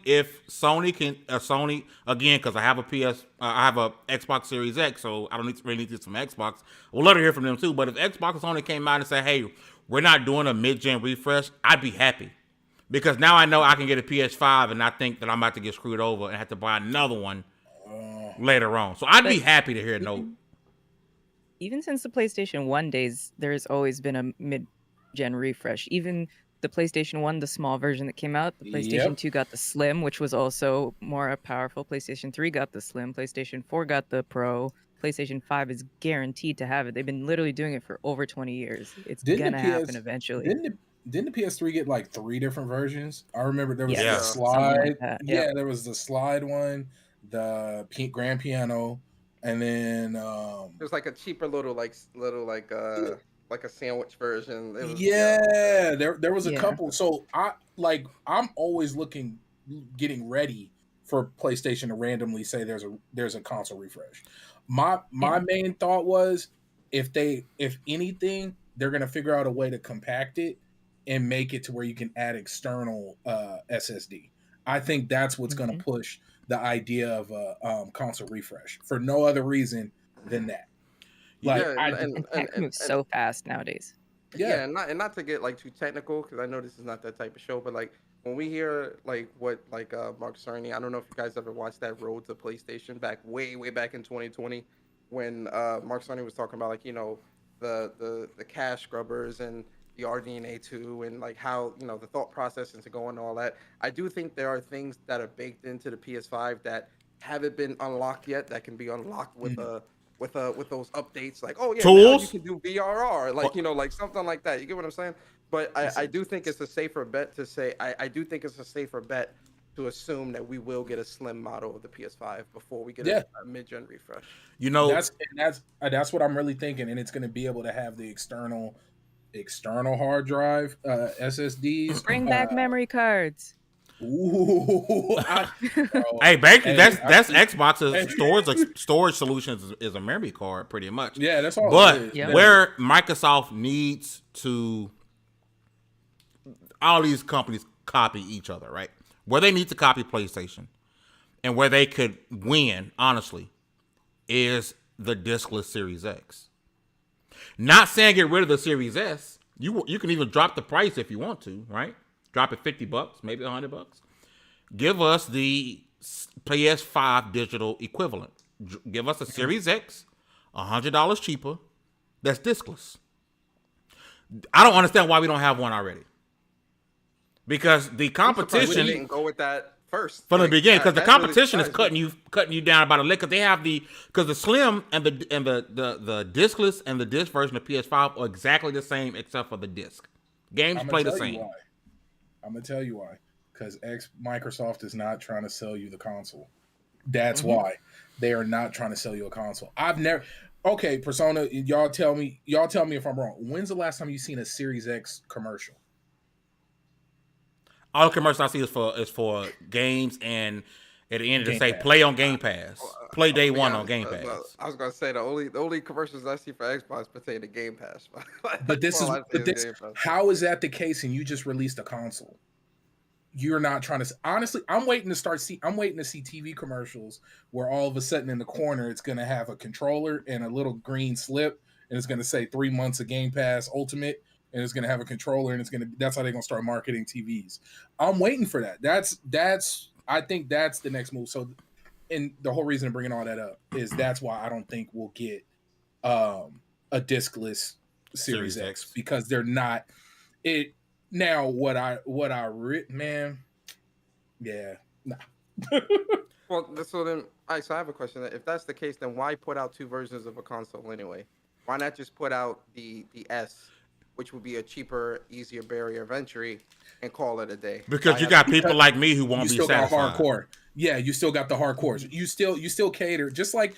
Speaker 2: if Sony can, Sony again, because I have a I have a Xbox Series X, so I don't really need to get some Xbox. We'll love to hear from them too. But if Xbox or Sony came out and said, "Hey, we're not doing a mid-gen refresh," I'd be happy because now I know I can get a PS5 and not think that I'm about to get screwed over and have to buy another one later on. So I'd be happy to hear no.
Speaker 4: Even since the PlayStation 1 days, there's always been a mid-gen refresh. Even the PlayStation 1, the small version that came out, the PlayStation
Speaker 5: Yep.
Speaker 4: 2 got the Slim, which was also more powerful. PlayStation 3 got the Slim. PlayStation 4 got the Pro. PlayStation 5 is guaranteed to have it. They've been literally doing it for over 20 years. It's
Speaker 5: Didn't
Speaker 4: gonna
Speaker 5: the
Speaker 4: happen
Speaker 5: PS
Speaker 4: eventually.
Speaker 5: didn't the PS3 get like 3 different versions? I remember there was
Speaker 2: Yeah.
Speaker 5: the
Speaker 4: Something
Speaker 5: slide.
Speaker 4: like that.
Speaker 5: Yeah,
Speaker 4: Yep.
Speaker 5: there was the slide one, the grand piano, and then
Speaker 6: it was like a cheaper little like a sandwich version. It was
Speaker 5: yeah, there was a
Speaker 4: Yeah.
Speaker 5: couple. So I'm always getting ready for PlayStation to randomly say there's a console refresh. My
Speaker 4: Yeah.
Speaker 5: main thought was if anything, they're gonna figure out a way to compact it and make it to where you can add external SSD. I think that's what's gonna
Speaker 4: Mhm.
Speaker 5: push the idea of a console refresh for no other reason than that. Like
Speaker 6: Yeah,
Speaker 5: I
Speaker 4: And tech moves so fast nowadays.
Speaker 5: yeah.
Speaker 6: and not to get like too technical because I know this is not that type of show, but like when we hear like what like Mark Cerny, I don't know if you guys ever watched that Road to PlayStation back way back in 2020 when Mark Cerny was talking about like the cache scrubbers and the RDNA2 and like how the thought process into going and all that. I do think there are things that are baked into the PS5 that haven't been unlocked yet that can be unlocked with with those updates like, oh yeah, now you
Speaker 2: Tools?
Speaker 6: can do VRR, like like something like that. You get what I'm saying? But I do think it's a safer bet to say I do think it's a safer bet to assume that we will get a slim model of the PS5 before we get
Speaker 5: Yeah.
Speaker 6: a mid-gen refresh.
Speaker 5: That's what I'm really thinking, and it's going to be able to have the external hard drive SSDs.
Speaker 4: Bring back memory cards.
Speaker 5: Ooh,
Speaker 2: Hey, basically,
Speaker 5: Hey,
Speaker 2: that's Xbox's storage solutions is a memory card, pretty much.
Speaker 5: yeah, that's all.
Speaker 2: But
Speaker 5: it is.
Speaker 4: Yeah.
Speaker 2: where Microsoft needs to, all these companies copy each other, right? Where they need to copy PlayStation, and where they could win, honestly, is the discless Series X. Not saying get rid of the Series S. You can even drop the price if you want to, right? Drop it $50, maybe $100. Give us the PS5 digital equivalent. Give us a Series X, $100 cheaper. That's discless. I don't understand why we don't have one already. Because the
Speaker 6: I'm surprised
Speaker 2: competition
Speaker 6: they didn't go with that first
Speaker 2: from the
Speaker 6: Like,
Speaker 2: beginning, because the
Speaker 6: that really
Speaker 2: competition is
Speaker 6: surprised me.
Speaker 2: cutting you down about a lick. Because they have because the Slim and the discless and the disc version of PS5 are exactly the same except for the disc. Games
Speaker 5: I'm
Speaker 2: play
Speaker 5: gonna
Speaker 2: the
Speaker 5: tell you
Speaker 2: same.
Speaker 5: why. I'm gonna tell you why. Because Microsoft is not trying to sell you the console. That's why they are not trying to sell you a console. I've never. Okay, Persona. Y'all tell me if I'm wrong. When's the last time you seen a Series X commercial?
Speaker 2: All the commercials I see is for games, and at the end
Speaker 5: Game
Speaker 2: they say
Speaker 5: Pass.
Speaker 2: play on Game Pass, play day
Speaker 6: To be
Speaker 2: one on
Speaker 6: honest,
Speaker 2: Game Pass.
Speaker 6: I was gonna say the only commercials I see for Xbox pertain to Game Pass.
Speaker 5: But this is
Speaker 6: All I see Game Pass.
Speaker 5: how is that the case? And you just released a console. You're not trying to. Honestly, I'm waiting to see TV commercials where all of a sudden in the corner it's going to have a controller and a little green slip, and it's going to say 3 months of Game Pass Ultimate, and it's gonna have a controller, and that's how they're gonna start marketing TVs. I'm waiting for that. I think that's the next move. So, and the whole reason of bringing all that up is that's why I don't think we'll get a discless Series X, because they're not it now. Man, yeah, nah.
Speaker 6: Well, so then, all right, so I have a question. If that's the case, then why put out two versions of a console anyway? Why not just put out the S, which would be a cheaper, easier barrier of entry, and call it a day?
Speaker 2: Because you got people like me who won't be satisfied.
Speaker 5: Got hardcore. Yeah, you still got the hardcores. You still cater, just like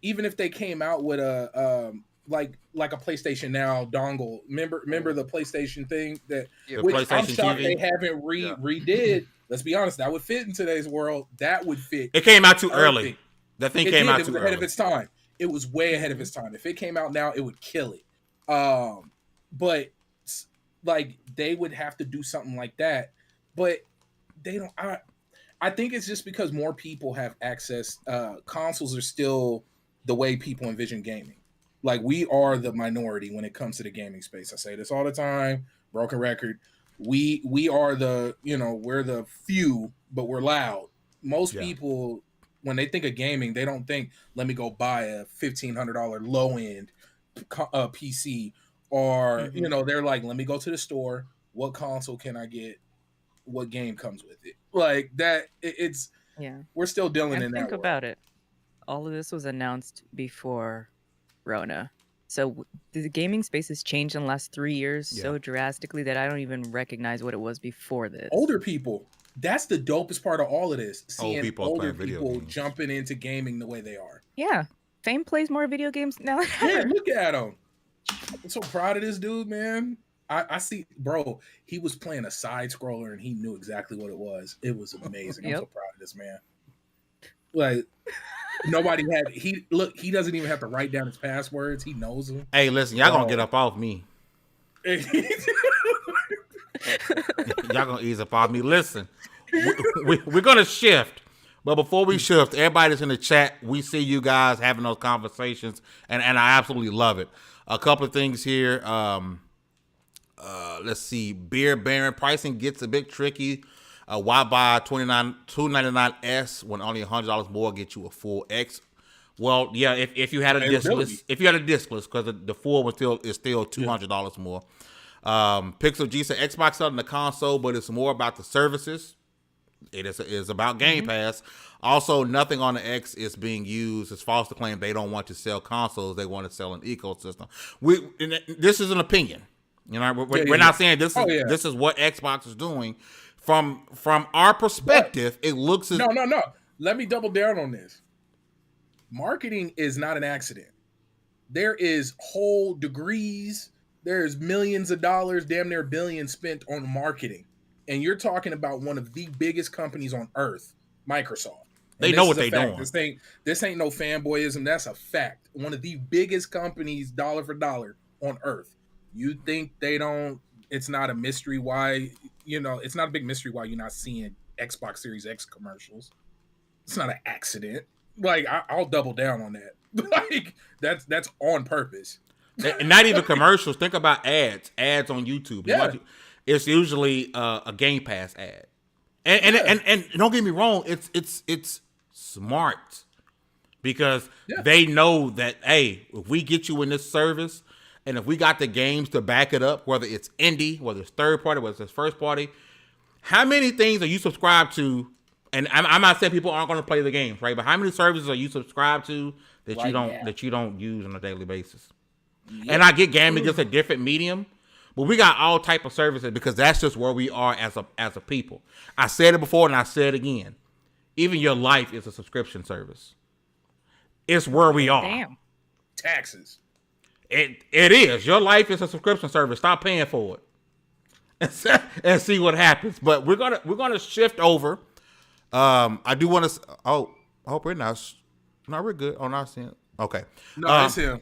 Speaker 5: even if they came out with a like a PlayStation Now dongle. Remember the PlayStation thing that which PlayStation I'm shocked TV? They haven't redid. Let's be honest, that would fit in today's world. That would fit.
Speaker 2: It came out too early. That thing came out too early. It was
Speaker 5: ahead of its time. It was way ahead of its time. If it came out now, it would kill it. But like they would have to do something like that. But they don't. I think it's just because more people have access. Consoles are still the way people envision gaming. Like we are the minority when it comes to the gaming space. I say this all the time. Broken record. We are we're the few, but we're loud. Most people, when they think of gaming, they don't think, let me go buy a $1,500 low end PC, or they're like, let me go to the store. What console can I get? What game comes with it? Like that. We're still dealing in that.
Speaker 4: Think about it. All of this was announced before Rona. So the gaming space has changed in the last 3 years so drastically that I don't even recognize what it was before this.
Speaker 5: Older people. That's the dopest part of all of this. Seeing older people jumping into gaming the way they are.
Speaker 4: Yeah. Fame plays more video games now than ever.
Speaker 5: Yeah, look at him. I'm so proud of this dude, man. I see, bro, he was playing a side scroller and he knew exactly what it was. It was amazing. I'm so proud of this man. Like, nobody he doesn't even have to write down his passwords. He knows them.
Speaker 2: Hey, listen, y'all gonna get up off me. Y'all gonna ease up off me. Listen, we're gonna shift. But before we shift, everybody that's in the chat, we see you guys having those conversations, and I absolutely love it. A couple of things here. Let's see. Beer Baron pricing gets a bit tricky. Why buy $299S when only $100 more get you a full X? Well, yeah, if you had a discless, because the full one is still $200 more. Pixel G said Xbox selling the console, but it's more about the services. It is about Game Pass. Also, nothing on the X is being used. It's false to claim they don't want to sell consoles; they want to sell an ecosystem. This is an opinion. We're not saying this is this is what Xbox is doing. From our perspective, it looks as
Speaker 5: no. Let me double down on this. Marketing is not an accident. There is whole degrees. There's millions of dollars, damn near billions spent on marketing. And you're talking about one of the biggest companies on earth, Microsoft.
Speaker 2: They know what they're doing.
Speaker 5: This ain't no fanboyism. That's a fact. One of the biggest companies, dollar for dollar, on earth. You think they don't? It's not a mystery why, it's not a big mystery why you're not seeing Xbox Series X commercials. It's not an accident. Like, I'll double down on that. Like, that's on purpose.
Speaker 2: And not even commercials. Think about ads on YouTube.
Speaker 5: Yeah.
Speaker 2: It's usually a Game Pass ad. And don't get me wrong, it's smart because they know that, hey, if we get you in this service, and if we got the games to back it up, whether it's indie, whether it's third party, whether it's first party, how many things are you subscribed to? And I'm not saying people aren't going to play the games, right? But how many services are you subscribed to that you don't use on a daily basis? Yep. And I get gaming just a different medium, but we got all type of services because that's just where we are as a people. I said it before and I said it again. Even your life is a subscription service. It's where we are.
Speaker 4: Damn.
Speaker 5: Taxes.
Speaker 2: It is. Your life is a subscription service. Stop paying for it and see what happens. But we're gonna shift over. I do want to. Oh, I hope we're not. No, we're good. Oh, not seeing. Okay.
Speaker 5: No, it's him.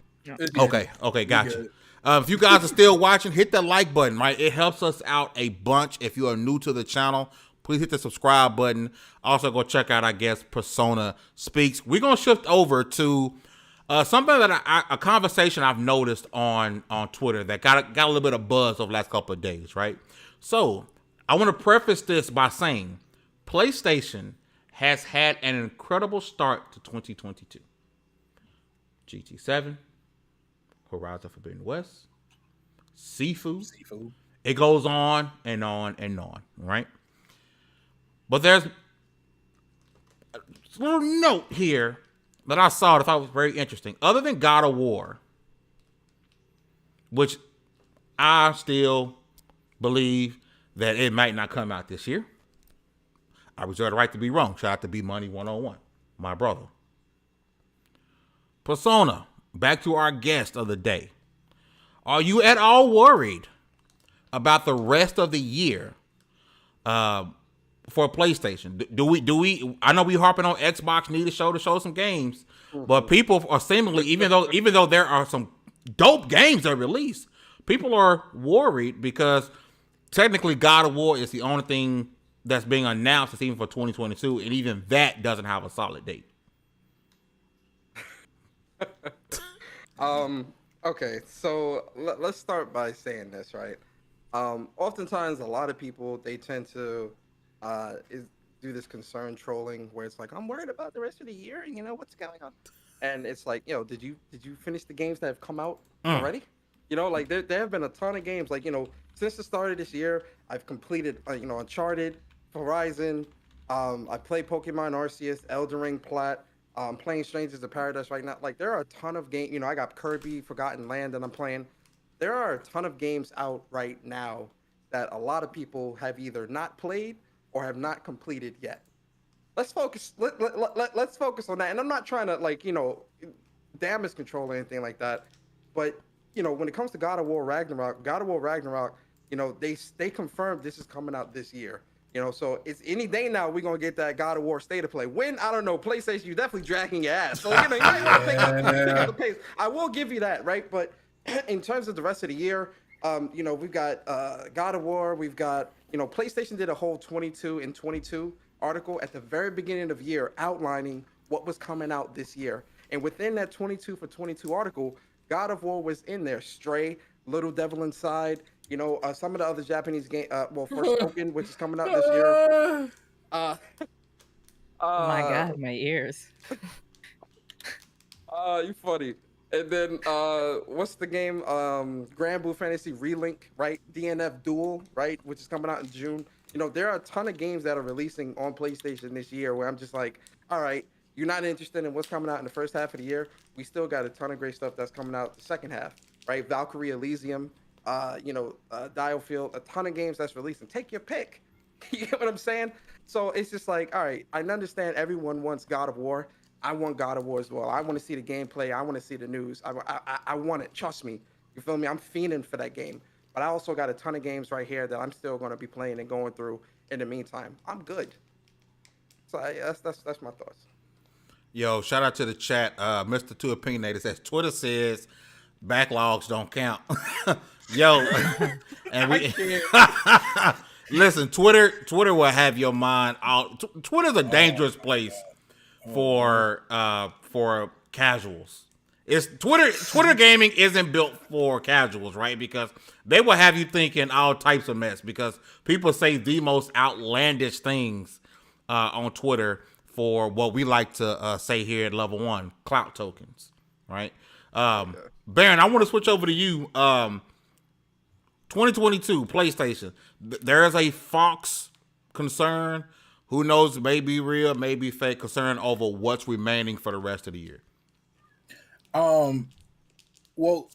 Speaker 2: Okay, gotcha. If you guys are still watching, hit the like button. Right, it helps us out a bunch. If you are new to the channel, please hit the subscribe button. Also, go check out our guest Persona Speaks. We're gonna shift over to Something that a conversation I've noticed on Twitter that got a little bit of buzz over the last couple of days, right? So I want to preface this by saying PlayStation has had an incredible start to 2022. GT7, Horizon Forbidden West, Sifu. It goes on and on and on, right? But there's a little note here that I saw that I thought was very interesting. Other than God of War, which I still believe that it might not come out this year. I reserve the right to be wrong. Shout out to B Money 101, my brother. Persona, back to our guest of the day. Are you at all worried about the rest of the year for PlayStation? Do we? I know we harping on Xbox need to show some games, but people are seemingly, even though there are some dope games that are released, people are worried because technically God of War is the only thing that's being announced, it's even for 2022, and even that doesn't have a solid date.
Speaker 6: Okay, so let's start by saying this, right? Oftentimes, a lot of people, they tend to do this concern trolling where it's like, I'm worried about the rest of the year, and what's going on? And it's like, did you finish the games that have come out already? Like there have been a ton of games, like, since the start of this year, I've completed, Uncharted, Horizon, I played Pokemon Arceus, Elden Ring Plat, playing Strangers of Paradise right now. Like, there are a ton of games, I got Kirby Forgotten Land that I'm playing. There are a ton of games out right now that a lot of people have either not played or have not completed yet. Let's focus. Let's focus on that. And I'm not trying to damage control or anything like that. But when it comes to God of War Ragnarok, they confirmed this is coming out this year. So it's any day now we're gonna get that God of War State of Play. When, I don't know, PlayStation, you're definitely dragging your ass. So you might want to pick up the pace. I will give you that, right? But in terms of the rest of the year, we've got God of War, we've got PlayStation did a whole 22 in 22 article at the very beginning of the year outlining what was coming out this year. And within that 22 for 22 article, God of War was in there. Stray, Little Devil Inside, some of the other Japanese game, Forspoken, which is coming out this year.
Speaker 4: Oh my God, my ears.
Speaker 6: You funny. And then what's the game? Grand Blue Fantasy Relink, right? DNF Duel, right? Which is coming out in June. There are a ton of games that are releasing on PlayStation this year where I'm just like, all right, you're not interested in what's coming out in the first half of the year. We still got a ton of great stuff that's coming out the second half, right? Valkyrie Elysium, Diofield, a ton of games that's releasing. Take your pick. You get what I'm saying? So it's just like, all right, I understand everyone wants God of War. I want God of War as well. I want to see the gameplay. I want to see the news. I want it. Trust me. You feel me? I'm fiending for that game. But I also got a ton of games right here that I'm still going to be playing and going through in the meantime. I'm good. So that's my thoughts.
Speaker 2: Yo, shout out to the chat. Mr. Two Opinionator says Twitter says backlogs don't count. Yo, and we listen. Twitter will have your mind out. Twitter's a dangerous place for casuals. It's Twitter gaming isn't built for casuals, right? Because they will have you thinking all types of mess because people say the most outlandish things on Twitter for what we like to say here at Level 1, clout tokens, right? Baron, I want to switch over to you. 2022 PlayStation. There is a Fox concern. Who knows? May be real, may be fake. Concern over what's remaining for the rest of the year.
Speaker 5: Well,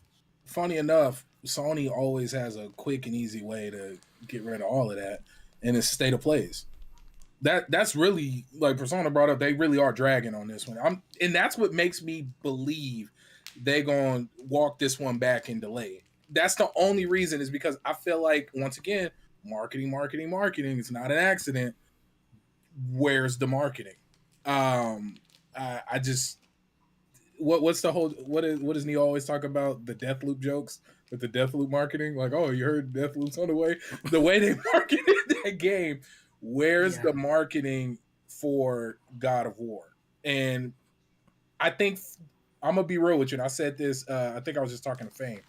Speaker 5: funny enough, Sony always has a quick and easy way to get rid of all of that, and it's state of plays. That's really, like Persona brought up, they really are dragging on this one. And that's what makes me believe they're going to walk this one back and delay it. That's the only reason, is because I feel like, once again, marketing. It's not an accident. Where's the marketing? I just, what's the whole, what does Neo always talk about? The Deathloop jokes with the Deathloop marketing? Like, oh, you heard Deathloop's on the way? The way they marketed that game. Where's the marketing for God of War? And I think I'm gonna be real with you, and I said this. I think I was just talking to Fame.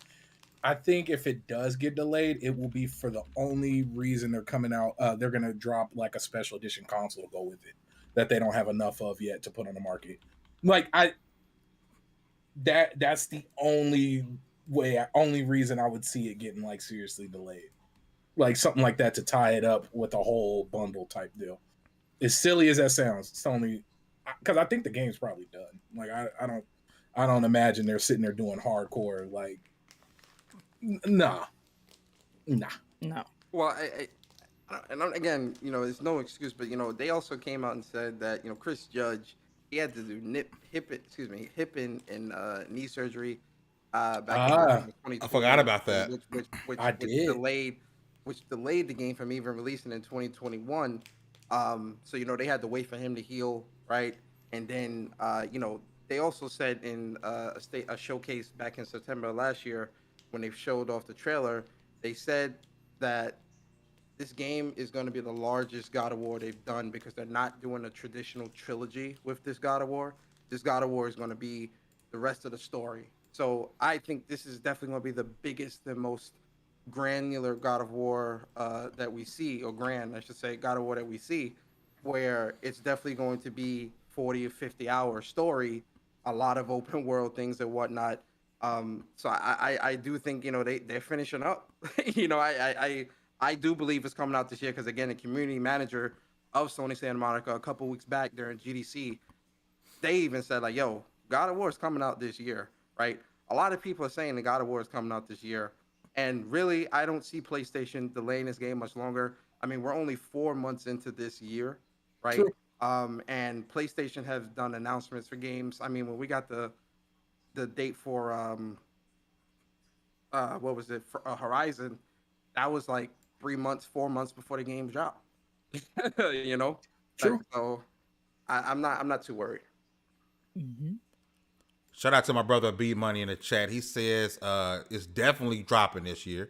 Speaker 5: I think if it does get delayed, it will be for the only reason they're coming out. They're gonna drop like a special edition console to go with it that they don't have enough of yet to put on the market. Like that's the only reason I would see it getting like seriously delayed, like something like that to tie it up with a whole bundle type deal. As silly as that sounds, it's only because I think the game's probably done. Like I don't imagine they're sitting there doing hardcore like. Nah.
Speaker 4: No.
Speaker 6: Well, again, it's no excuse, but they also came out and said that Chris Judge, he had to do hip and knee surgery back in 2020.
Speaker 2: I forgot about that.
Speaker 6: Which delayed the game from even releasing in 2021. So they had to wait for him to heal, right? And then they also said in a showcase back in September last year, when they showed off the trailer, they said that this game is going to be the largest God of War they've done because they're not doing a traditional trilogy with this God of War. This God of War is going to be the rest of the story. So I think this is definitely going to be the biggest and most granular God of War that we see, or grand, I should say, God of War that we see, where it's definitely going to be 40 or 50 hour story, a lot of open world things and whatnot. So I do think they're finishing up. I do believe it's coming out this year because again, the community manager of Sony Santa Monica a couple weeks back during GDC, they even said like, "Yo, God of War is coming out this year," right? A lot of people are saying the God of War is coming out this year, and really, I don't see PlayStation delaying this game much longer. I mean, we're only 4 months into this year, right?
Speaker 5: True.
Speaker 6: And PlayStation has done announcements for games. I mean, when we got the date for what was it for Horizon, that was like 4 months before the game dropped.
Speaker 5: True.
Speaker 6: So I'm not too worried.
Speaker 4: Mm-hmm.
Speaker 2: Shout out to my brother B Money in the chat. He says it's definitely dropping this year.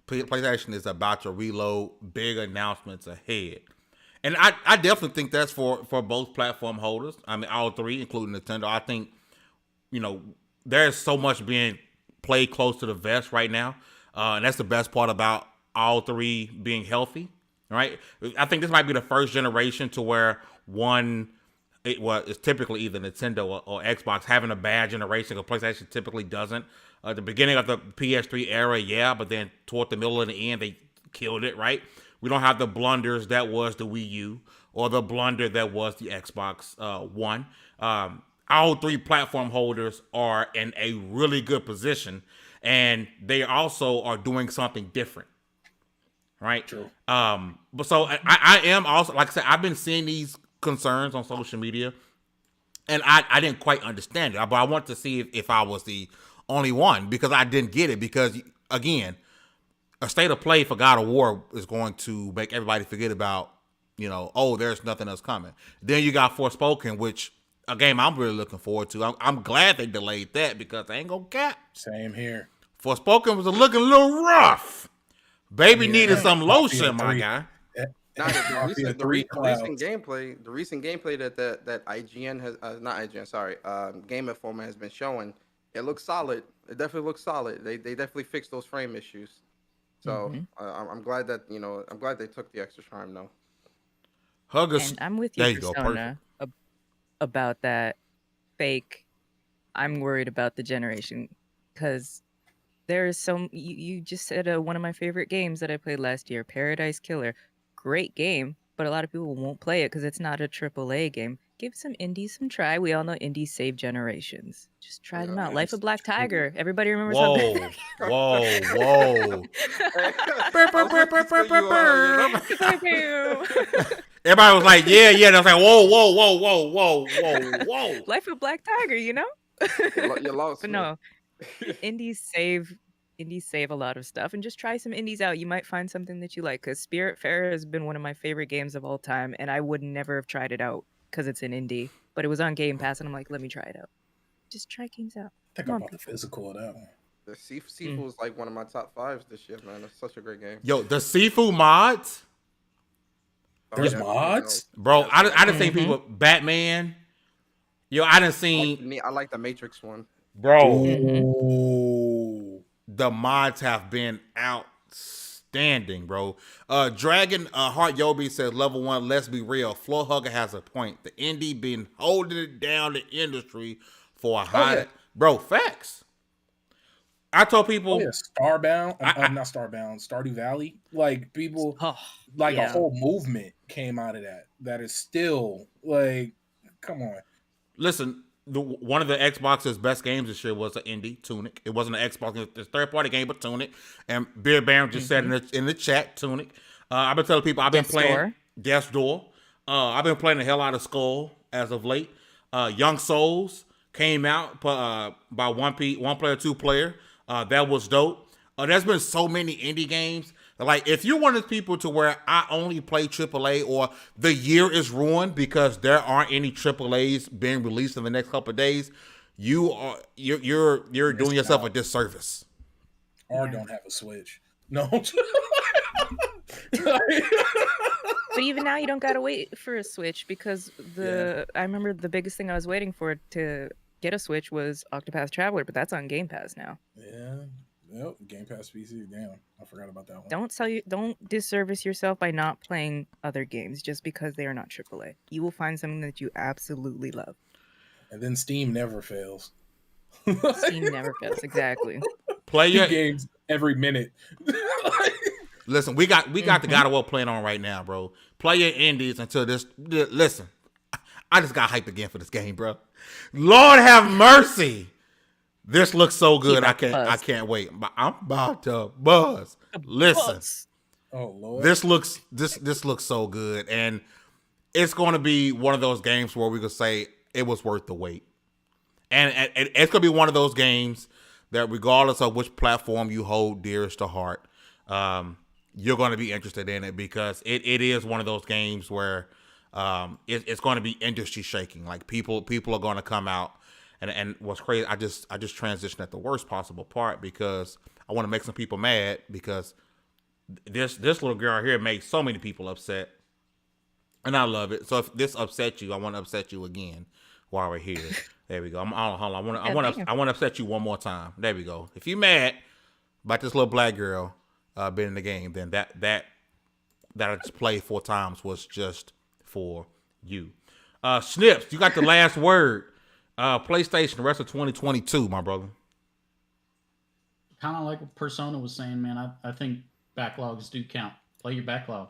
Speaker 2: PlayStation is about to reload. Big announcements ahead. And I definitely think that's for both platform holders. I mean, all three, including Nintendo. I think, there's so much being played close to the vest right now. And that's the best part about all three being healthy, right? I think this might be the first generation to where it's typically either Nintendo or Xbox having a bad generation, because PlayStation typically doesn't. At the beginning of the PS3 era, yeah, but then toward the middle and the end, they killed it, right? We don't have the blunders that was the Wii U or the blunder that was the Xbox One. All three platform holders are in a really good position, and they also are doing something different, right?
Speaker 5: True.
Speaker 2: But so I am also, like I said, I've been seeing these concerns on social media, and I didn't quite understand it, but I want to see if I was the only one, because I didn't get it. Because again, a state of play for God of War is going to make everybody forget about, there's nothing else coming. Then you got Forspoken, which a game I'm really looking forward to. I'm glad they delayed that, because I ain't gonna cap.
Speaker 5: Same here.
Speaker 2: Forspoken was looking a little rough. Baby needed some lotion, my guy.
Speaker 6: The recent gameplay that IGN has not IGN, sorry, Game Informer has been showing, it looks solid. It definitely looks solid. They definitely fixed those frame issues. So I'm glad that I'm glad they took the extra time though.
Speaker 4: And I'm with you, Persona, about that fake. I'm worried about the generation, because there is you just said one of my favorite games that I played last year, Paradise Killer. Great game, but a lot of people won't play it because it's not a AAA game. Give some indies some try. We all know indies save generations. Just try them out. Life of Black Tiger. Everybody remembers how good.
Speaker 2: Whoa. Everybody was like, yeah. And I was like, whoa.
Speaker 4: Life of Black Tiger,
Speaker 6: You lost.
Speaker 4: But no, indies save a lot of stuff, and just try some indies out. You might find something that you like, because Spiritfarer has been one of my favorite games of all time, and I would never have tried it out because it's an indie, but it was on Game Pass, and I'm like, let me try it out. Just try games out.
Speaker 5: I think I bought the physical of that one.
Speaker 6: The Sifu is like one of my top 5s this year, man. It's such a great game.
Speaker 2: Yo, the Sifu mods.
Speaker 5: There's mods,
Speaker 2: bro. I just think people, Batman, Yo, I done seen,
Speaker 6: I like the Matrix one.
Speaker 2: bro.
Speaker 5: Ooh.
Speaker 2: The mods have been outstanding, bro. Dragon Heart Yobi says level 1. Let's be real. Floor Hugger has a point. The indie been holding it down the industry for a hot,
Speaker 5: yeah.
Speaker 2: bro. Facts. I told people,
Speaker 5: Oh yeah, Starbound.
Speaker 2: I-
Speaker 5: Not Starbound. Stardew Valley. Like people,
Speaker 4: Oh,
Speaker 5: like a
Speaker 4: yeah.
Speaker 5: whole movement came out of that. That is still like, come on.
Speaker 2: listen. One of the Xbox's best games this year was an indie, Tunic. It wasn't an Xbox, it's a third-party game, but Tunic. And Beer Baron just said in the chat, Tunic. I've been telling people I've been
Speaker 4: Death's
Speaker 2: playing
Speaker 4: Door.
Speaker 2: Death's Door. I've been playing the hell out of Skull as of late. Young Souls came out by one player, 2 player. That was dope. There's been so many indie games. Like, if you're one of the people to where I only play AAA or the year is ruined because there aren't any AAAs being released in the next couple of days, you're doing yourself a disservice.
Speaker 5: Or don't have a Switch. No.
Speaker 4: But even now, you don't gotta wait for a Switch because I remember the biggest thing I was waiting for to get a Switch was Octopath Traveler, but that's on Game Pass now.
Speaker 5: Yeah. Yep. Game Pass PC. Damn. I forgot about that one.
Speaker 4: Don't disservice yourself by not playing other games just because they are not AAA. You will find something that you absolutely love.
Speaker 5: And then Steam never fails.
Speaker 4: Steam never fails. Exactly.
Speaker 2: Play your
Speaker 5: games every minute.
Speaker 2: Listen, we got the God of War playing on right now, bro. Play your indies until this. Listen, I just got hyped again for this game, bro. Lord have mercy. This looks so good. I can't wait. I'm about to buzz. Listen.
Speaker 5: Oh Lord.
Speaker 2: This looks so good, and it's going to be one of those games where we could say it was worth the wait. And it's going to be one of those games that, regardless of which platform you hold dearest to heart, you're going to be interested in it because it is one of those games where it's going to be industry shaking. Like people are going to come out. And what's crazy, I just transitioned at the worst possible part because I want to make some people mad because this little girl here makes so many people upset, and I love it. So if this upset you, I want to upset you again while we're here. There we go. Hold on. I want to upset you one more time. There we go. If you mad about this little black girl being in the game, then that I just played 4 times was just for you. Snips, you got the last word. PlayStation, the rest of 2022, my brother.
Speaker 3: Kind of like what Persona was saying, man. I think backlogs do count. Play your backlog.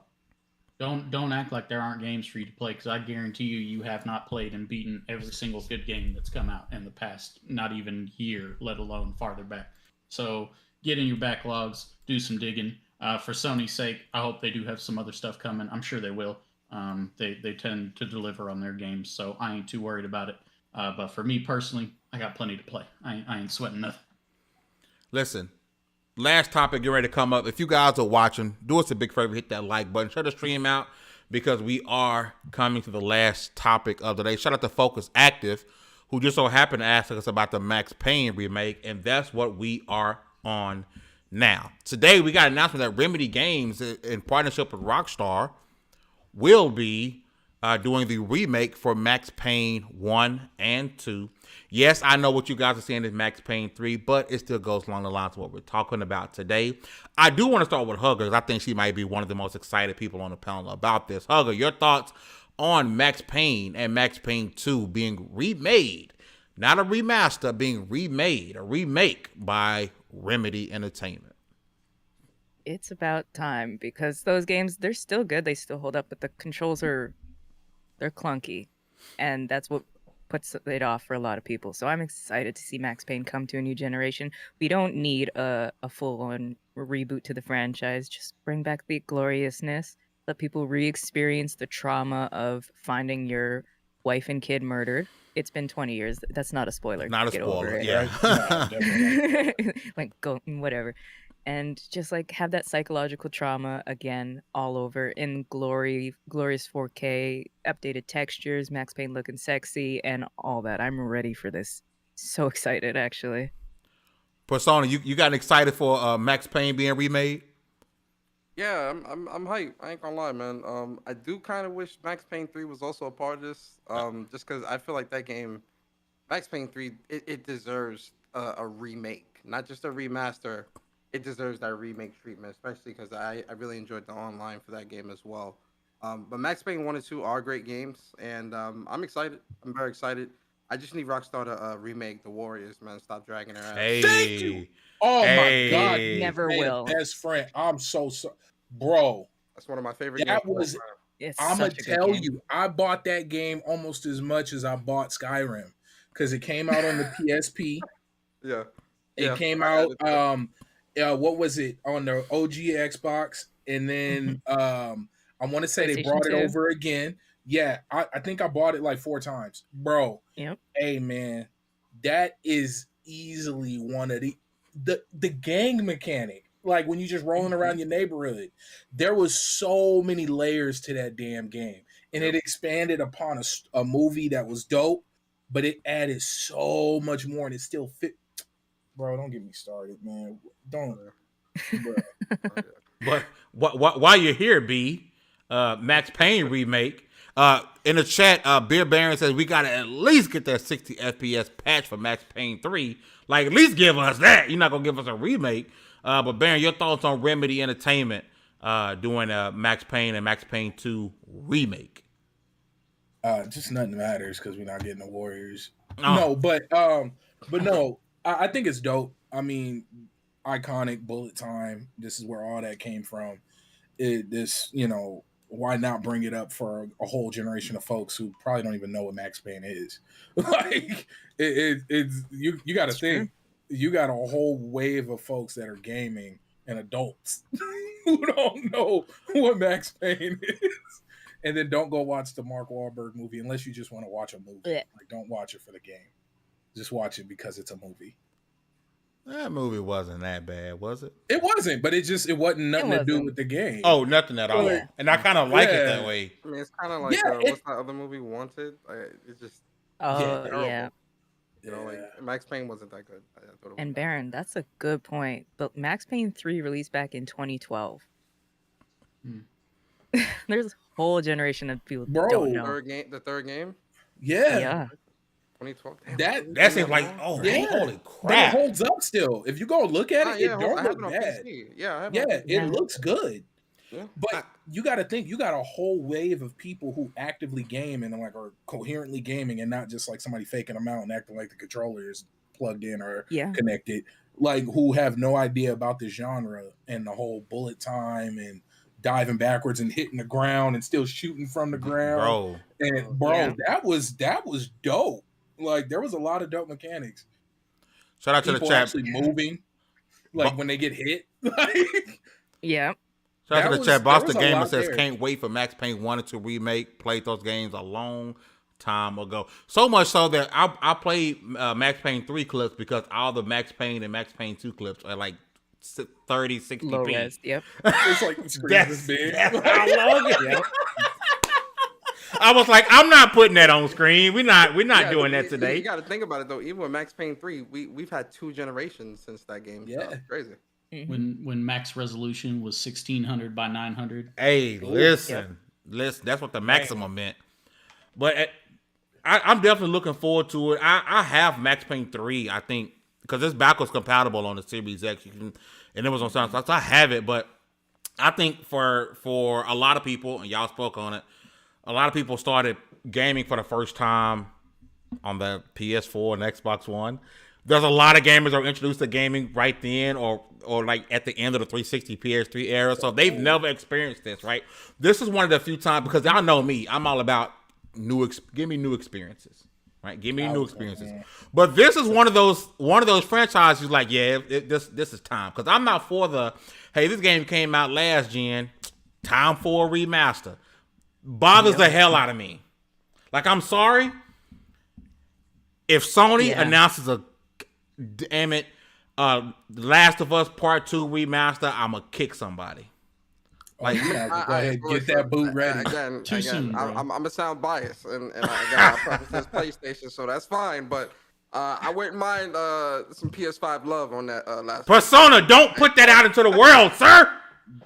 Speaker 3: Don't act like there aren't games for you to play, because I guarantee you have not played and beaten every single good game that's come out in the past, not even year, let alone farther back. So get in your backlogs, do some digging. For Sony's sake, I hope they do have some other stuff coming. I'm sure they will. They tend to deliver on their games, so I ain't too worried about it. But for me personally, I got plenty to play. I ain't sweating nothing.
Speaker 2: Listen, last topic, get ready to come up. If you guys are watching, do us a big favor, hit that like button, share the stream out, because we are coming to the last topic of the day. Shout out to Focus Active, who just so happened to ask us about the Max Payne remake, and that's what we are on now. Today, we got an announcement that Remedy Games, in partnership with Rockstar, will be doing the remake for Max Payne 1 and 2. Yes, I know what you guys are saying is Max Payne 3, but it still goes along the lines of what we're talking about today. I do want to start with Hugger, because I think she might be one of the most excited people on the panel about this. Hugger, your thoughts on Max Payne and Max Payne 2 being remade, not a remaster, being remade, a remake by Remedy Entertainment?
Speaker 4: It's about time, because those games, they're still good. They still hold up, but the controls they're clunky, and that's what puts it off for a lot of people. So I'm excited to see Max Payne come to a new generation. We don't need a full-on reboot to the franchise. Just bring back the gloriousness. Let people re-experience the trauma of finding your wife and kid murdered. It's been 20 years. That's not a spoiler.
Speaker 2: Not a
Speaker 4: Get
Speaker 2: spoiler,
Speaker 4: over it.
Speaker 2: yeah.
Speaker 5: No, definitely not.
Speaker 4: Like, go, whatever. And just like have that psychological trauma again all over in glorious 4K, updated textures, Max Payne looking sexy, and all that. I'm ready for this. So excited, actually.
Speaker 2: Persona, you got excited for Max Payne being remade?
Speaker 6: Yeah, I'm hyped. I ain't gonna lie, man. I do kind of wish Max Payne 3 was also a part of this. Just because I feel like that game, Max Payne 3, it deserves a remake, not just a remaster. It deserves that remake treatment, especially because I really enjoyed the online for that game as well. But Max Payne 1 and 2 are great games, and I'm excited. I'm very excited. I just need Rockstar to remake The Warriors, man. Stop dragging their ass.
Speaker 5: Thank you.
Speaker 2: Hey,
Speaker 5: Oh my God,
Speaker 2: hey.
Speaker 4: Never
Speaker 5: man,
Speaker 4: will.
Speaker 5: best friend. I'm so sorry, bro.
Speaker 6: That's one of my favorite
Speaker 5: That
Speaker 6: games.
Speaker 5: was.
Speaker 4: It's
Speaker 5: I'm gonna
Speaker 4: such a good
Speaker 5: tell
Speaker 4: game.
Speaker 5: you, I bought that game almost as much as I bought Skyrim because it came out on the PSP.
Speaker 6: Yeah.
Speaker 5: It
Speaker 6: Yeah,
Speaker 5: came
Speaker 6: I got
Speaker 5: out.
Speaker 6: it.
Speaker 5: What was it on the OG Xbox? And then I want to say they
Speaker 4: PlayStation
Speaker 5: brought it
Speaker 4: 2.
Speaker 5: over again. Yeah, I think I bought it like 4 times, bro.
Speaker 4: Yep.
Speaker 5: Hey man, that is easily one of the gang mechanic. Like when you just rolling around your neighborhood, there was so many layers to that damn game, and it expanded upon a movie that was dope, but it added so much more, and it still fit. Bro, don't get me started, man. Don't, bro.
Speaker 2: But while you're here, B, Max Payne remake. In the chat, Beer Baron says we gotta at least get that 60 FPS patch for Max Payne 3. Like, at least give us that. You're not gonna give us a remake. But Baron, your thoughts on Remedy Entertainment doing Max Payne and Max Payne 2 remake?
Speaker 5: Just nothing matters because we're not getting the Warriors.
Speaker 2: Oh.
Speaker 5: No, but no, I think it's dope. I mean, iconic bullet time. This is where all that came from. Why not bring it up for a whole generation of folks who probably don't even know what Max Payne is? Like, it's you got to think. You got a whole wave of folks that are gaming and adults who don't know what Max Payne is. And then don't go watch the Mark Wahlberg movie unless you just want to watch a movie.
Speaker 4: Yeah.
Speaker 5: Like, don't watch it for the game. Just watch it because it's a movie.
Speaker 2: That movie wasn't that bad, was it?
Speaker 5: It wasn't, but it wasn't nothing to do
Speaker 4: wasn't.
Speaker 5: with the game.
Speaker 2: Oh, nothing at all.
Speaker 5: Yeah.
Speaker 2: And I kind of like it
Speaker 5: Yeah.
Speaker 2: that way.
Speaker 6: I mean, it's kind of like
Speaker 5: Yeah,
Speaker 6: what's that other movie, Wanted? It's just
Speaker 4: Oh,
Speaker 6: terrible.
Speaker 4: yeah.
Speaker 6: You know, like Max Payne wasn't that good. I thought it was
Speaker 4: And Baron, that's a good point. But Max Payne 3 released back in 2012. There's a whole generation of people that
Speaker 5: Bro.
Speaker 4: don't know.
Speaker 6: the third game,
Speaker 5: Yeah.
Speaker 6: 2012. Damn.
Speaker 2: That seems like, holy
Speaker 5: But it
Speaker 2: crap.
Speaker 5: holds up still. If you go look at it, it don't
Speaker 6: I have
Speaker 5: look
Speaker 6: it on
Speaker 5: bad.
Speaker 6: PC. Yeah, I have
Speaker 5: Yeah,
Speaker 6: it on
Speaker 5: it
Speaker 6: PC.
Speaker 5: looks good.
Speaker 6: Yeah.
Speaker 5: But you got to think, you got a whole wave of people who actively game and like are coherently gaming and not just like somebody faking them out and acting like the controller is plugged in or connected, like who have no idea about the genre and the whole bullet time and diving backwards and hitting the ground and still shooting from the ground. That was dope. Like there was a lot of dope mechanics.
Speaker 2: Shout out to
Speaker 5: People
Speaker 2: the chat.
Speaker 5: actually moving, like when they get hit.
Speaker 4: Yeah.
Speaker 2: Shout out to the chat. Boston Gamer
Speaker 5: lot
Speaker 2: says,
Speaker 5: there.
Speaker 2: can't wait for Max Payne 1 and 2 remake. Played those games a long time ago. So much so that I played Max Payne 3 clips because all the Max Payne and Max Payne 2 clips are like 30, 60p.
Speaker 4: Low res. Yep.
Speaker 5: It's like the screen is big.
Speaker 2: That's how long it is. I was like, I'm not putting that on screen. We're not doing that today.
Speaker 6: You got to think about it though. Even with Max Payne 3, we've had 2 generations since that game.
Speaker 5: Yeah,
Speaker 6: so crazy.
Speaker 3: When max resolution was 1600 by 900.
Speaker 2: Hey, listen, that's what the maximum meant. But I'm definitely looking forward to it. I have Max Payne 3, I think, because it's backwards compatible on the Series X. And it was on Sound, so I have it. But I think for a lot of people, and y'all spoke on it, a lot of people started gaming for the first time on the PS4 and Xbox One. There's a lot of gamers that are introduced to gaming right then or like at the end of the 360 PS3 era. So they've never experienced this, right? This is one of the few times, because y'all know me, I'm all about give me new experiences, right? Give me new experiences. But this is one of those franchises like, this is time. Because I'm not for hey, this game came out last gen, time for a remaster. Bothers the hell out of me. Like, I'm sorry. If Sony announces a damn it, Last of Us Part 2 remaster, I'ma kick somebody. Like,
Speaker 5: go ahead, get that boot ready.
Speaker 6: Again,
Speaker 3: soon, bro.
Speaker 6: I'm gonna sound biased, and I preface this PlayStation, so that's fine. But I wouldn't mind some PS5 love on that last.
Speaker 2: Persona, don't put that out into the world, sir.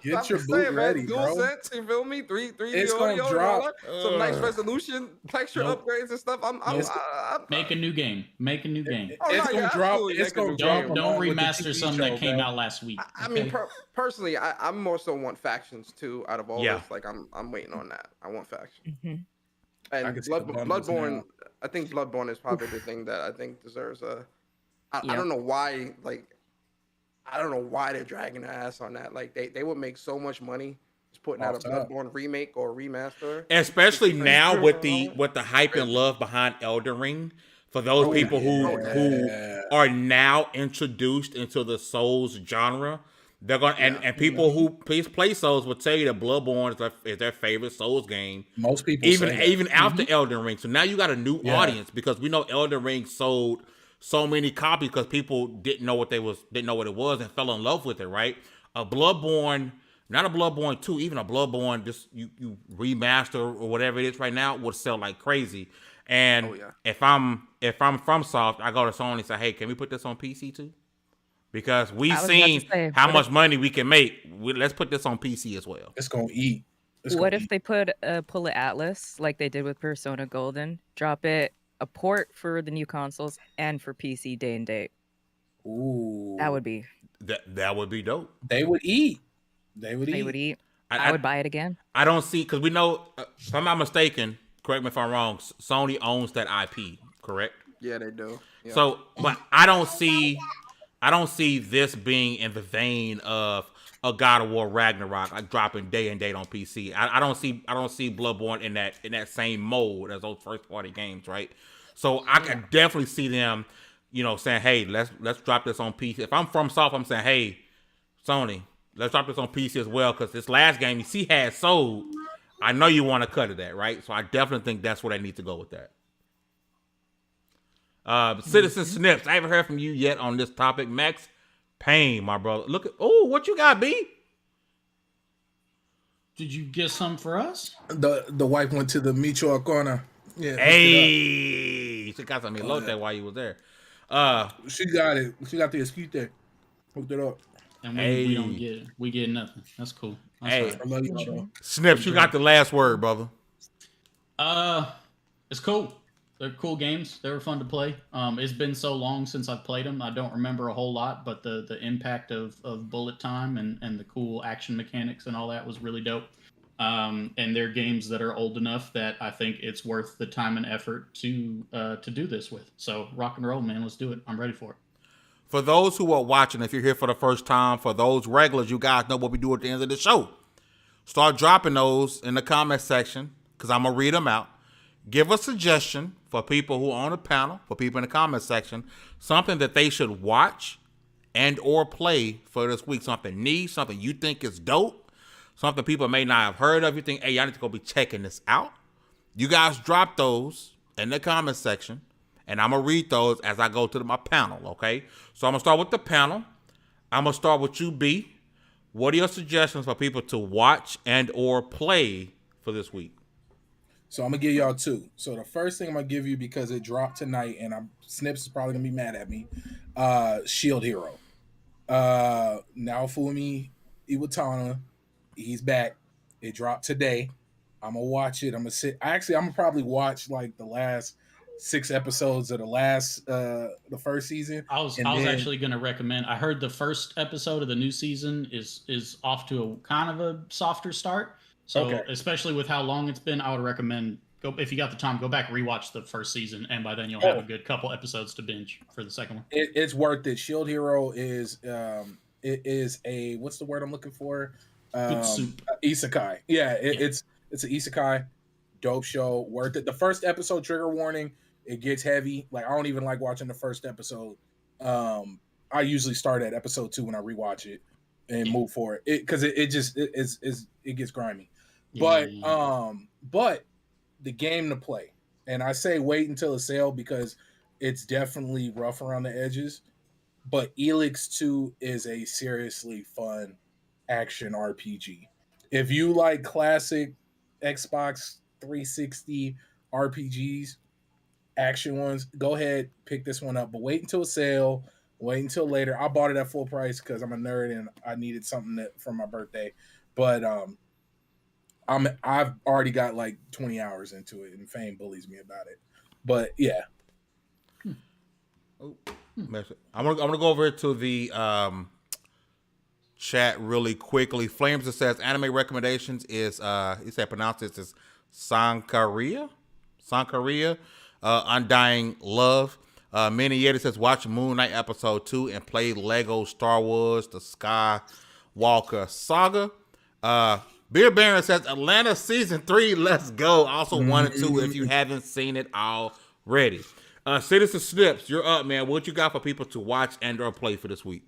Speaker 5: Get
Speaker 6: I'm
Speaker 5: your
Speaker 6: just
Speaker 5: boot
Speaker 6: saying, man.
Speaker 5: ready,
Speaker 6: Dual
Speaker 5: bro.
Speaker 6: sense, you feel me? 3D
Speaker 5: It's gonna
Speaker 6: audio and all
Speaker 5: drop.
Speaker 6: that. Some nice resolution, texture
Speaker 3: Nope.
Speaker 6: upgrades and stuff.
Speaker 3: Nope. Make a new game. Make a new game.
Speaker 6: Oh,
Speaker 5: It's
Speaker 6: no,
Speaker 5: gonna
Speaker 6: yeah,
Speaker 5: drop.
Speaker 6: absolutely
Speaker 5: It's
Speaker 6: make a new
Speaker 5: gonna drop
Speaker 6: game.
Speaker 3: Don't
Speaker 5: along with the
Speaker 3: remaster
Speaker 5: TV
Speaker 3: something
Speaker 5: show,
Speaker 3: that came
Speaker 5: bro.
Speaker 3: out last week.
Speaker 6: I mean, personally, I'm more so want factions too. Out of all
Speaker 2: Yeah.
Speaker 6: this, like I'm waiting on that. I want factions.
Speaker 4: Mhm.
Speaker 5: I
Speaker 6: And
Speaker 5: can see the bundles
Speaker 6: Bloodborne,
Speaker 5: now.
Speaker 6: I think Bloodborne is probably the thing that I think deserves a. I
Speaker 4: Yep.
Speaker 6: don't know why, like, I don't know why they're dragging their ass on that. Like, they would make so much money just putting out a
Speaker 5: Off top.
Speaker 6: Bloodborne remake or remaster.
Speaker 2: Especially
Speaker 6: Just
Speaker 2: now
Speaker 6: keep
Speaker 2: with
Speaker 6: going.
Speaker 2: the hype and
Speaker 6: Crazy.
Speaker 2: love behind Elden Ring. For those
Speaker 6: Oh,
Speaker 2: people
Speaker 6: yeah.
Speaker 2: who are now introduced into the Souls genre, they're gonna and people who play Souls will tell you that Bloodborne is their favorite Souls game.
Speaker 5: Most people say that.
Speaker 2: Even after Elden Ring. So now you got a new
Speaker 5: Yeah.
Speaker 2: audience because we know Elden Ring sold so many copies because people didn't know what it was and fell in love with it, right? A Bloodborne, not a Bloodborne 2, even a Bloodborne just you remaster or whatever it is right now would sell like crazy. And
Speaker 6: Oh, yeah.
Speaker 2: if I'm from Soft, I go to Sony and say, "Hey, can we put this on PC too?" Because we've
Speaker 4: I was about to
Speaker 2: seen
Speaker 4: say,
Speaker 2: how
Speaker 4: what
Speaker 2: much money we can make. Let's put this on PC as well.
Speaker 5: It's gonna eat. It's
Speaker 4: What
Speaker 5: gonna
Speaker 4: if
Speaker 5: eat.
Speaker 4: they pull it Atlas like they did with Persona Golden? Drop it a port for the new consoles and for PC day and date.
Speaker 5: Ooh,
Speaker 4: That would be.
Speaker 2: That would be dope.
Speaker 5: They would eat. They would
Speaker 4: They
Speaker 5: eat.
Speaker 4: would eat. I would buy it again.
Speaker 2: I don't see because we know. If I'm not mistaken, correct me if I'm wrong. Sony owns that IP, correct?
Speaker 6: Yeah, they do. Yeah.
Speaker 2: So, but I don't see this being in the vein of a God of War Ragnarok, like dropping day and date on PC. I don't see Bloodborne in that same mode as those first party games, right? So I can definitely see them, saying, "Hey, let's drop this on PC." If I'm from Soft, I'm saying, "Hey, Sony, let's drop this on PC as well," because this last game you see had sold. I know you want to cut it at, right? So I definitely think that's where they need to go with that. Citizen Snips, I haven't heard from you yet on this topic. Max Payne, my brother. Look at what you got, B?
Speaker 3: Did you get some for us?
Speaker 5: The wife went to the mutual corner. Yeah.
Speaker 2: Hey, she got some elote while you was there.
Speaker 5: She got it. She got the excuse there. Hooked it up.
Speaker 3: And we get nothing. That's cool. That's
Speaker 2: Hey.
Speaker 3: right.
Speaker 5: I love you, though.
Speaker 2: Snips, you got the last word, brother.
Speaker 3: It's cool. They're cool games. They were fun to play. It's been so long since I've played them. I don't remember a whole lot, but the impact of bullet time and the cool action mechanics and all that was really dope. And they're games that are old enough that I think it's worth the time and effort to do this with. So rock and roll, man. Let's do it. I'm ready for it.
Speaker 2: For those who are watching, if you're here for the first time, for those regulars, you guys know what we do at the end of the show. Start dropping those in the comment section because I'm going to read them out. Give a suggestion for people who are on the panel, for people in the comment section, something that they should watch and or play for this week. Something new, something you think is dope, something people may not have heard of. You think, hey, I need to go be checking this out. You guys drop those in the comment section, and I'm going to read those as I go to my panel, okay? So I'm going to start with the panel. I'm going to start with you, B. What are your suggestions for people to watch and or play for this week?
Speaker 5: So I'm gonna give y'all two. So the first thing I'm gonna give you, because it dropped tonight, and Snips is probably gonna be mad at me. Shield Hero. Naofumi Iwatana, he's back. It dropped today. I'm gonna watch it. I'm gonna probably watch like the last 6 episodes of the first season.
Speaker 3: I was actually going to recommend. I heard the first episode of the new season is off to a kind of a softer start. So especially with how long it's been, I would recommend if you got the time, go back rewatch the first season, and by then you'll have a good couple episodes to binge for the second one.
Speaker 5: It's worth it. Shield Hero is it is a, what's the word I'm looking for?
Speaker 3: Good soup.
Speaker 5: Isekai. Yeah, it's an isekai. Dope show, worth it. The first episode, trigger warning, it gets heavy. Like, I don't even like watching the first episode. I usually start at episode 2 when I rewatch it and move forward. Because it gets grimy. But the game to play, and I say wait until it's sale because it's definitely rough around the edges. But Elix 2 is a seriously fun action RPG. If you like classic Xbox 360 RPGs, action ones, go ahead, pick this one up. But wait until it's sale. Wait until later. I bought it at full price because I'm a nerd and I needed something for my birthday. But I've already got like 20 hours into it, and Fame bullies me about it. But yeah,
Speaker 2: I'm gonna go over to the chat really quickly. Flames that says anime recommendations is he said pronounce this as Sankaria, Undying Love. Minnie Yeti says watch Moon Knight episode 2 and play Lego Star Wars The Skywalker Saga. Beer Baron says Atlanta season 3, let's go. Also 1 and 2 if you haven't seen it already. Citizen Snips, you're up, man. What you got for people to watch and or play for this week?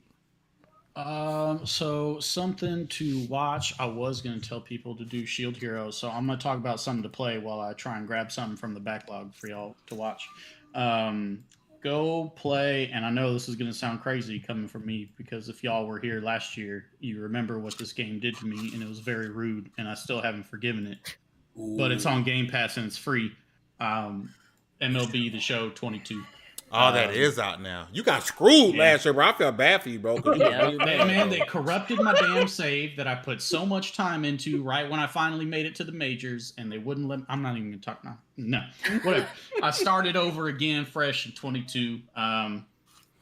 Speaker 3: So something to watch. I was going to tell people to do Shield Hero, so I'm going to talk about something to play while I try and grab something from the backlog for y'all to watch. Go play, and I know this is going to sound crazy coming from me, because if y'all were here last year, you remember what this game did to me, and it was very rude, and I still haven't forgiven it. But it's on Game Pass and it's free. MLB The Show 22.
Speaker 2: Oh, that is out now. You got screwed last year, bro. I felt bad for you, bro.
Speaker 3: They corrupted my damn save that I put so much time into right when I finally made it to the majors, and they wouldn't let me. I'm not even going to talk now. No. Whatever. I started over again, fresh in 22.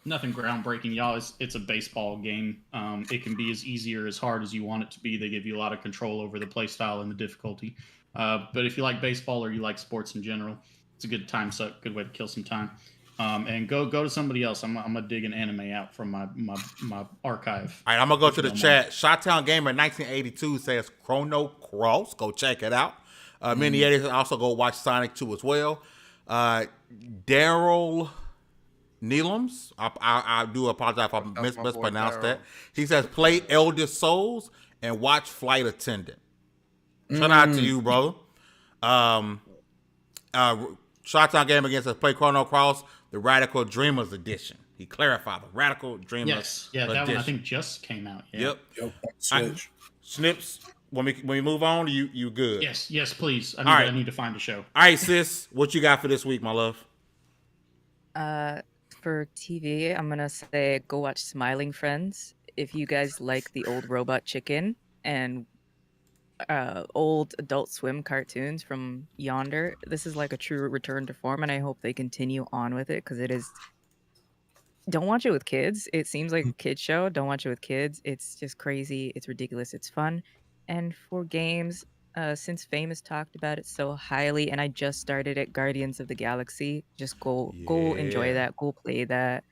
Speaker 3: Nothing groundbreaking, y'all. It's a baseball game. It can be as easy or as hard as you want it to be. They give you a lot of control over the play style and the difficulty. But if you like baseball or you like sports in general, it's a good time suck, good way to kill some time. And go to somebody else. I'm gonna dig an anime out from my archive.
Speaker 2: All right, I'm gonna go to the chat. Shottown Gamer 1982 says Chrono Cross. Go check it out. Many others also go watch Sonic 2 as well. Daryl Neelums, I do apologize if I mispronounced that. He says play Elder Souls and watch Flight Attendant. Shout out to you, brother. Shottown Game Again says play Chrono Cross, the Radical Dreamers Edition. He clarified the Radical Dreamers.
Speaker 3: That
Speaker 2: Edition.
Speaker 3: one I think just came out. Yeah.
Speaker 2: Yep.
Speaker 5: Switch.
Speaker 2: Snips. When we move on, you good?
Speaker 3: Yes, please. I need to find a show.
Speaker 2: All right, sis, what you got for this week, my love?
Speaker 4: For TV, I'm gonna say go watch Smiling Friends. If you guys like the old Robot Chicken and old Adult Swim cartoons from yonder, this is like a true return to form, and I hope they continue on with it, because it is. Don't watch it with kids. It seems like a kid show. Don't watch it with kids. It's just crazy. It's ridiculous. It's fun. And for games, since Famous talked about it so highly, and I just started it, Guardians of the Galaxy. Just go enjoy that. Go play that.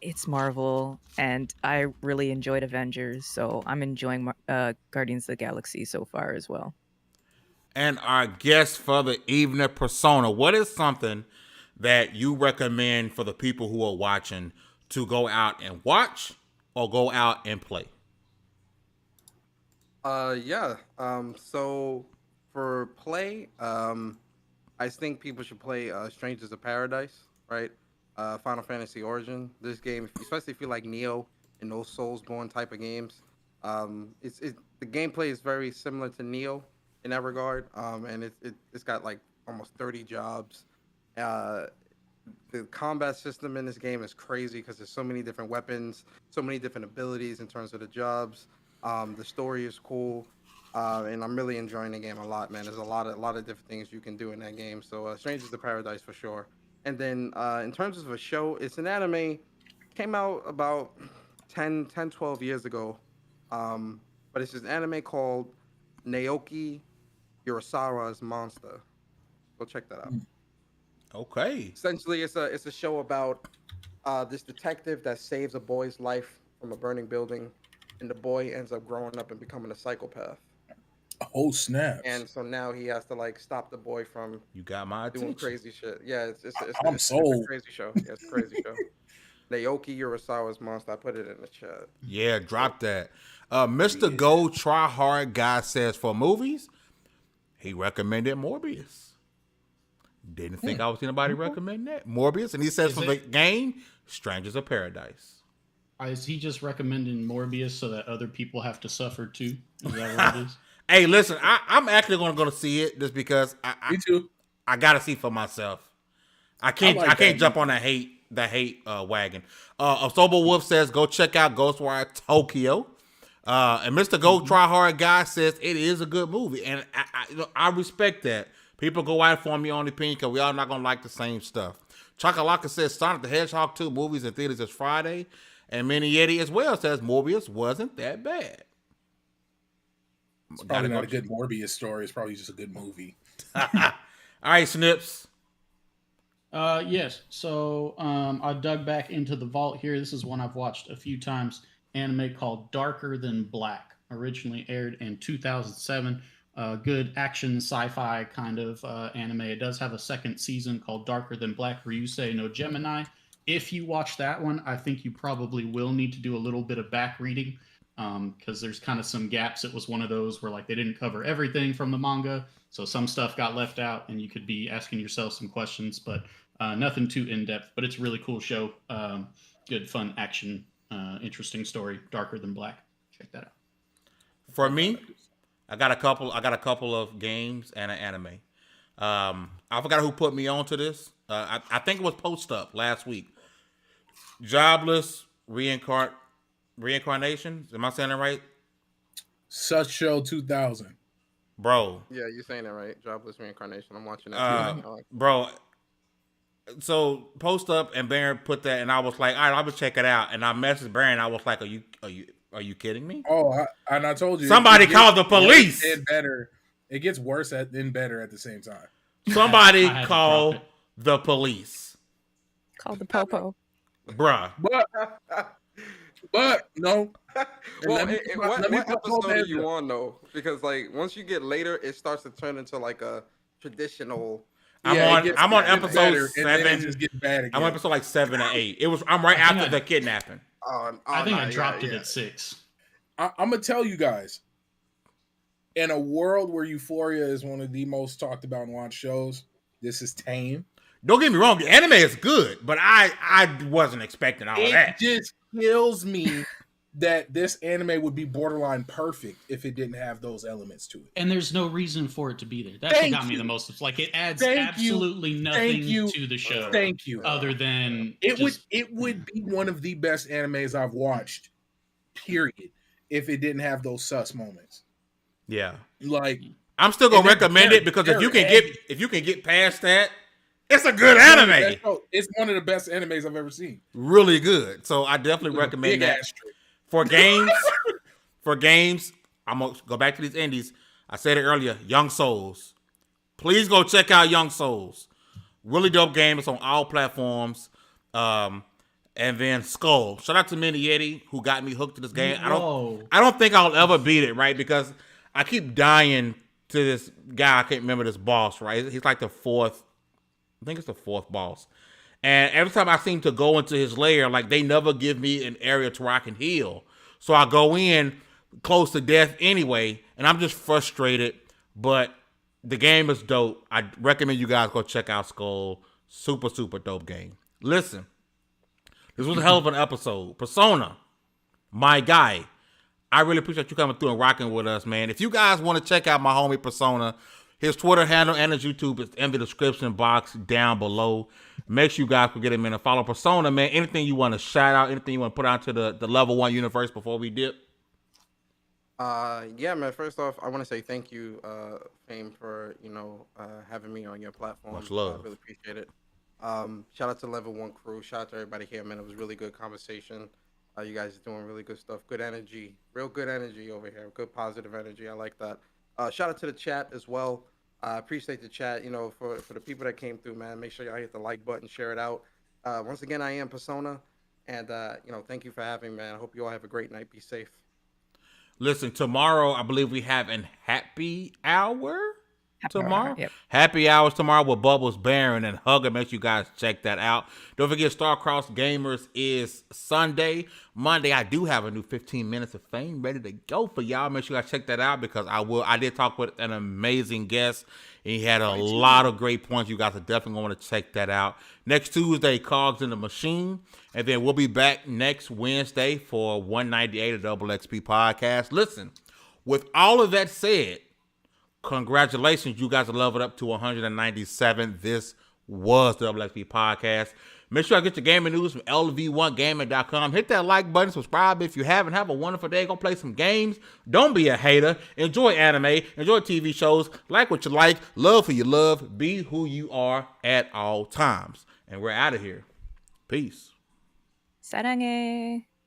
Speaker 4: It's Marvel, and I really enjoyed Avengers, so I'm enjoying Guardians of the Galaxy so far as well.
Speaker 2: And our guest for the evening, Persona. What is something that you recommend for the people who are watching to go out and watch or go out and play?
Speaker 6: So for play, I think people should play Strangers of Paradise, right? Final Fantasy Origin. This game, especially if you like Neo and those Soulsborne type of games, the gameplay is very similar to Neo in that regard, and it's got like almost 30 jobs. The combat system in this game is crazy because there's so many different weapons, so many different abilities in terms of the jobs. The story is cool, and I'm really enjoying the game a lot, man. There's a lot of different things you can do in that game. So Strangers of Paradise for sure. And then in terms of a show, it's an anime, came out about 12 years ago. But it's this anime called Naoki Urasawa's Monster. Go check that out.
Speaker 2: Okay.
Speaker 6: Essentially, it's a show about this detective that saves a boy's life from a burning building, and the boy ends up growing up and becoming a psychopath.
Speaker 5: Oh snap!
Speaker 6: And so now he has to like stop the boy from
Speaker 2: my
Speaker 6: doing
Speaker 2: attention.
Speaker 6: Crazy shit. Yeah, it's
Speaker 5: I'm sold.
Speaker 6: a crazy show. Yeah, it's a crazy show. Naoki Urasawa's Monster. I put it in the chat.
Speaker 2: Yeah, drop that. Mr. Go Try Hard Guy says for movies, he recommended Morbius. Didn't think I was anybody recommend that. Morbius. And he says for the game, Strangers of Paradise.
Speaker 3: Is he just recommending Morbius so that other people have to suffer too? Is that what it is?
Speaker 2: Hey, listen, I'm actually going to go to see it just because
Speaker 5: Me too.
Speaker 2: I got to see for myself. I can't jump on that hate wagon. Osobo Wolf says go check out Ghostwire Tokyo. And Mr. Go Try Hard Guy says it is a good movie, and I respect that. People go out for me on the opinion because we all not gonna like the same stuff. Chakalaka says Sonic the Hedgehog 2 movies in theaters this Friday, and Mini Yeti as well says Morbius wasn't that bad.
Speaker 5: It's probably not a good Morbius story. It's probably just a good movie.
Speaker 2: All right, Snips.
Speaker 3: Yes. So I dug back into the vault here. This is one I've watched a few times. Anime called Darker Than Black. Originally aired in 2007. Good action sci-fi kind of anime. It does have a second season called Darker Than Black Ryusei no Gemini. If you watch that one, I think you probably will need to do a little bit of back reading because there's kind of some gaps. It was one of those where like they didn't cover everything from the manga, so some stuff got left out, and you could be asking yourself some questions, but nothing too in-depth. But it's a really cool show. Good, fun action. Interesting story. Darker Than Black. Check that out.
Speaker 2: For me, I got a couple of games and an anime. I forgot who put me on to this. I think it was Post Up last week. Jobless Reincarnation. Am I saying that right?
Speaker 5: Such Show 2000.
Speaker 2: Bro.
Speaker 6: Yeah, you're saying that right. Jobless Reincarnation. I'm watching that.
Speaker 2: Bro. So Post Up and Baron put that, and I was like, all right, I'm gonna check it out. And I messaged Baron. I was like, are you kidding me?
Speaker 5: Oh, and I told you,
Speaker 2: somebody called the police.
Speaker 5: It gets worse and better at the same time.
Speaker 2: Somebody call the police.
Speaker 4: Call the popo.
Speaker 2: Bruh.
Speaker 5: But no.
Speaker 6: Well, what episode are you on though? Because like once you get later, it starts to turn into like a traditional.
Speaker 2: I'm on episode 7.
Speaker 5: Just get bad again.
Speaker 2: I'm on episode like 7 or 8. I'm right after the kidnapping.
Speaker 3: I think I dropped it at 6.
Speaker 5: I'm gonna tell you guys. In a world where Euphoria is one of the most talked about and watched shows, this is tame.
Speaker 2: Don't get me wrong, the anime is good, but I wasn't expecting all of that.
Speaker 5: It just kills me that this anime would be borderline perfect if it didn't have those elements to it.
Speaker 3: And there's no reason for it to be there. That's what got me the most. It's like it adds absolutely nothing to the show.
Speaker 5: Thank you.
Speaker 3: Other than
Speaker 5: it would be one of the best animes I've watched, period, if it didn't have those sus moments.
Speaker 2: Yeah.
Speaker 5: Like
Speaker 2: I'm still gonna recommend it because if you can get past that, it's a good anime.
Speaker 5: It's one of the best animes I've ever seen.
Speaker 2: Really good. So I definitely recommend that. For games, I'm gonna go back to these indies. I said it earlier, Young Souls. Please go check out Young Souls. Really dope game. It's on all platforms. And then Skull. Shout out to Mini Yeti who got me hooked to this game. I don't think I'll ever beat it, right? Because I keep dying to this guy. I can't remember this boss, right? He's like the 4th. I think it's the 4th boss. And every time I seem to go into his lair, like they never give me an area to where I can heal. So I go in close to death anyway, and I'm just frustrated. But the game is dope. I recommend you guys go check out Skull. Super, super dope game. Listen, this was a hell of an episode. Persona, my guy. I really appreciate you coming through and rocking with us, man. If you guys want to check out my homie Persona, his Twitter handle and his YouTube is in the description box down below. Make sure you guys can get him in and follow Persona, man. Anything you want to shout out, anything you want to put out to the level 1 universe before we dip?
Speaker 6: Yeah, man. First off, I want to say thank you, Fame, for having me on your platform.
Speaker 2: Much love.
Speaker 6: I really appreciate it. Shout out to Level 1 crew. Shout out to everybody here, man. It was really good conversation. You guys are doing really good stuff. Good energy. Real good energy over here. Good positive energy. I like that. Shout out to the chat as well. I appreciate the chat. For the people that came through, man, make sure y'all hit the like button, share it out. Once again, I am Persona, and thank you for having me, man. I hope you all have a great night. Be safe.
Speaker 2: Listen, tomorrow I believe we have an happy hour. Tomorrow.
Speaker 4: Yep.
Speaker 2: Happy hours tomorrow with Bubbles, Baron, and Hugger. Make sure you guys check that out. Don't forget Starcross Gamers is Sunday. Monday, I do have a new 15 minutes of fame ready to go for y'all. Make sure you guys check that out because I did talk with an amazing guest. And he had a lot of great points. You guys are definitely going to want to check that out. Next Tuesday, Cogs in the Machine. And then we'll be back next Wednesday for 198 of Double XP Podcast. Listen, with all of that said, congratulations, you guys are leveled up to 197 this was the LXP Podcast. Make sure I get your gaming news from lv1gaming.com. Hit that like button, subscribe if you haven't. Have a wonderful day. Go play some games. Don't be a hater. Enjoy anime. Enjoy TV shows. Like what you like. Love who you love. Be who you are at all times. And we're out of here. Peace.
Speaker 4: 사랑해.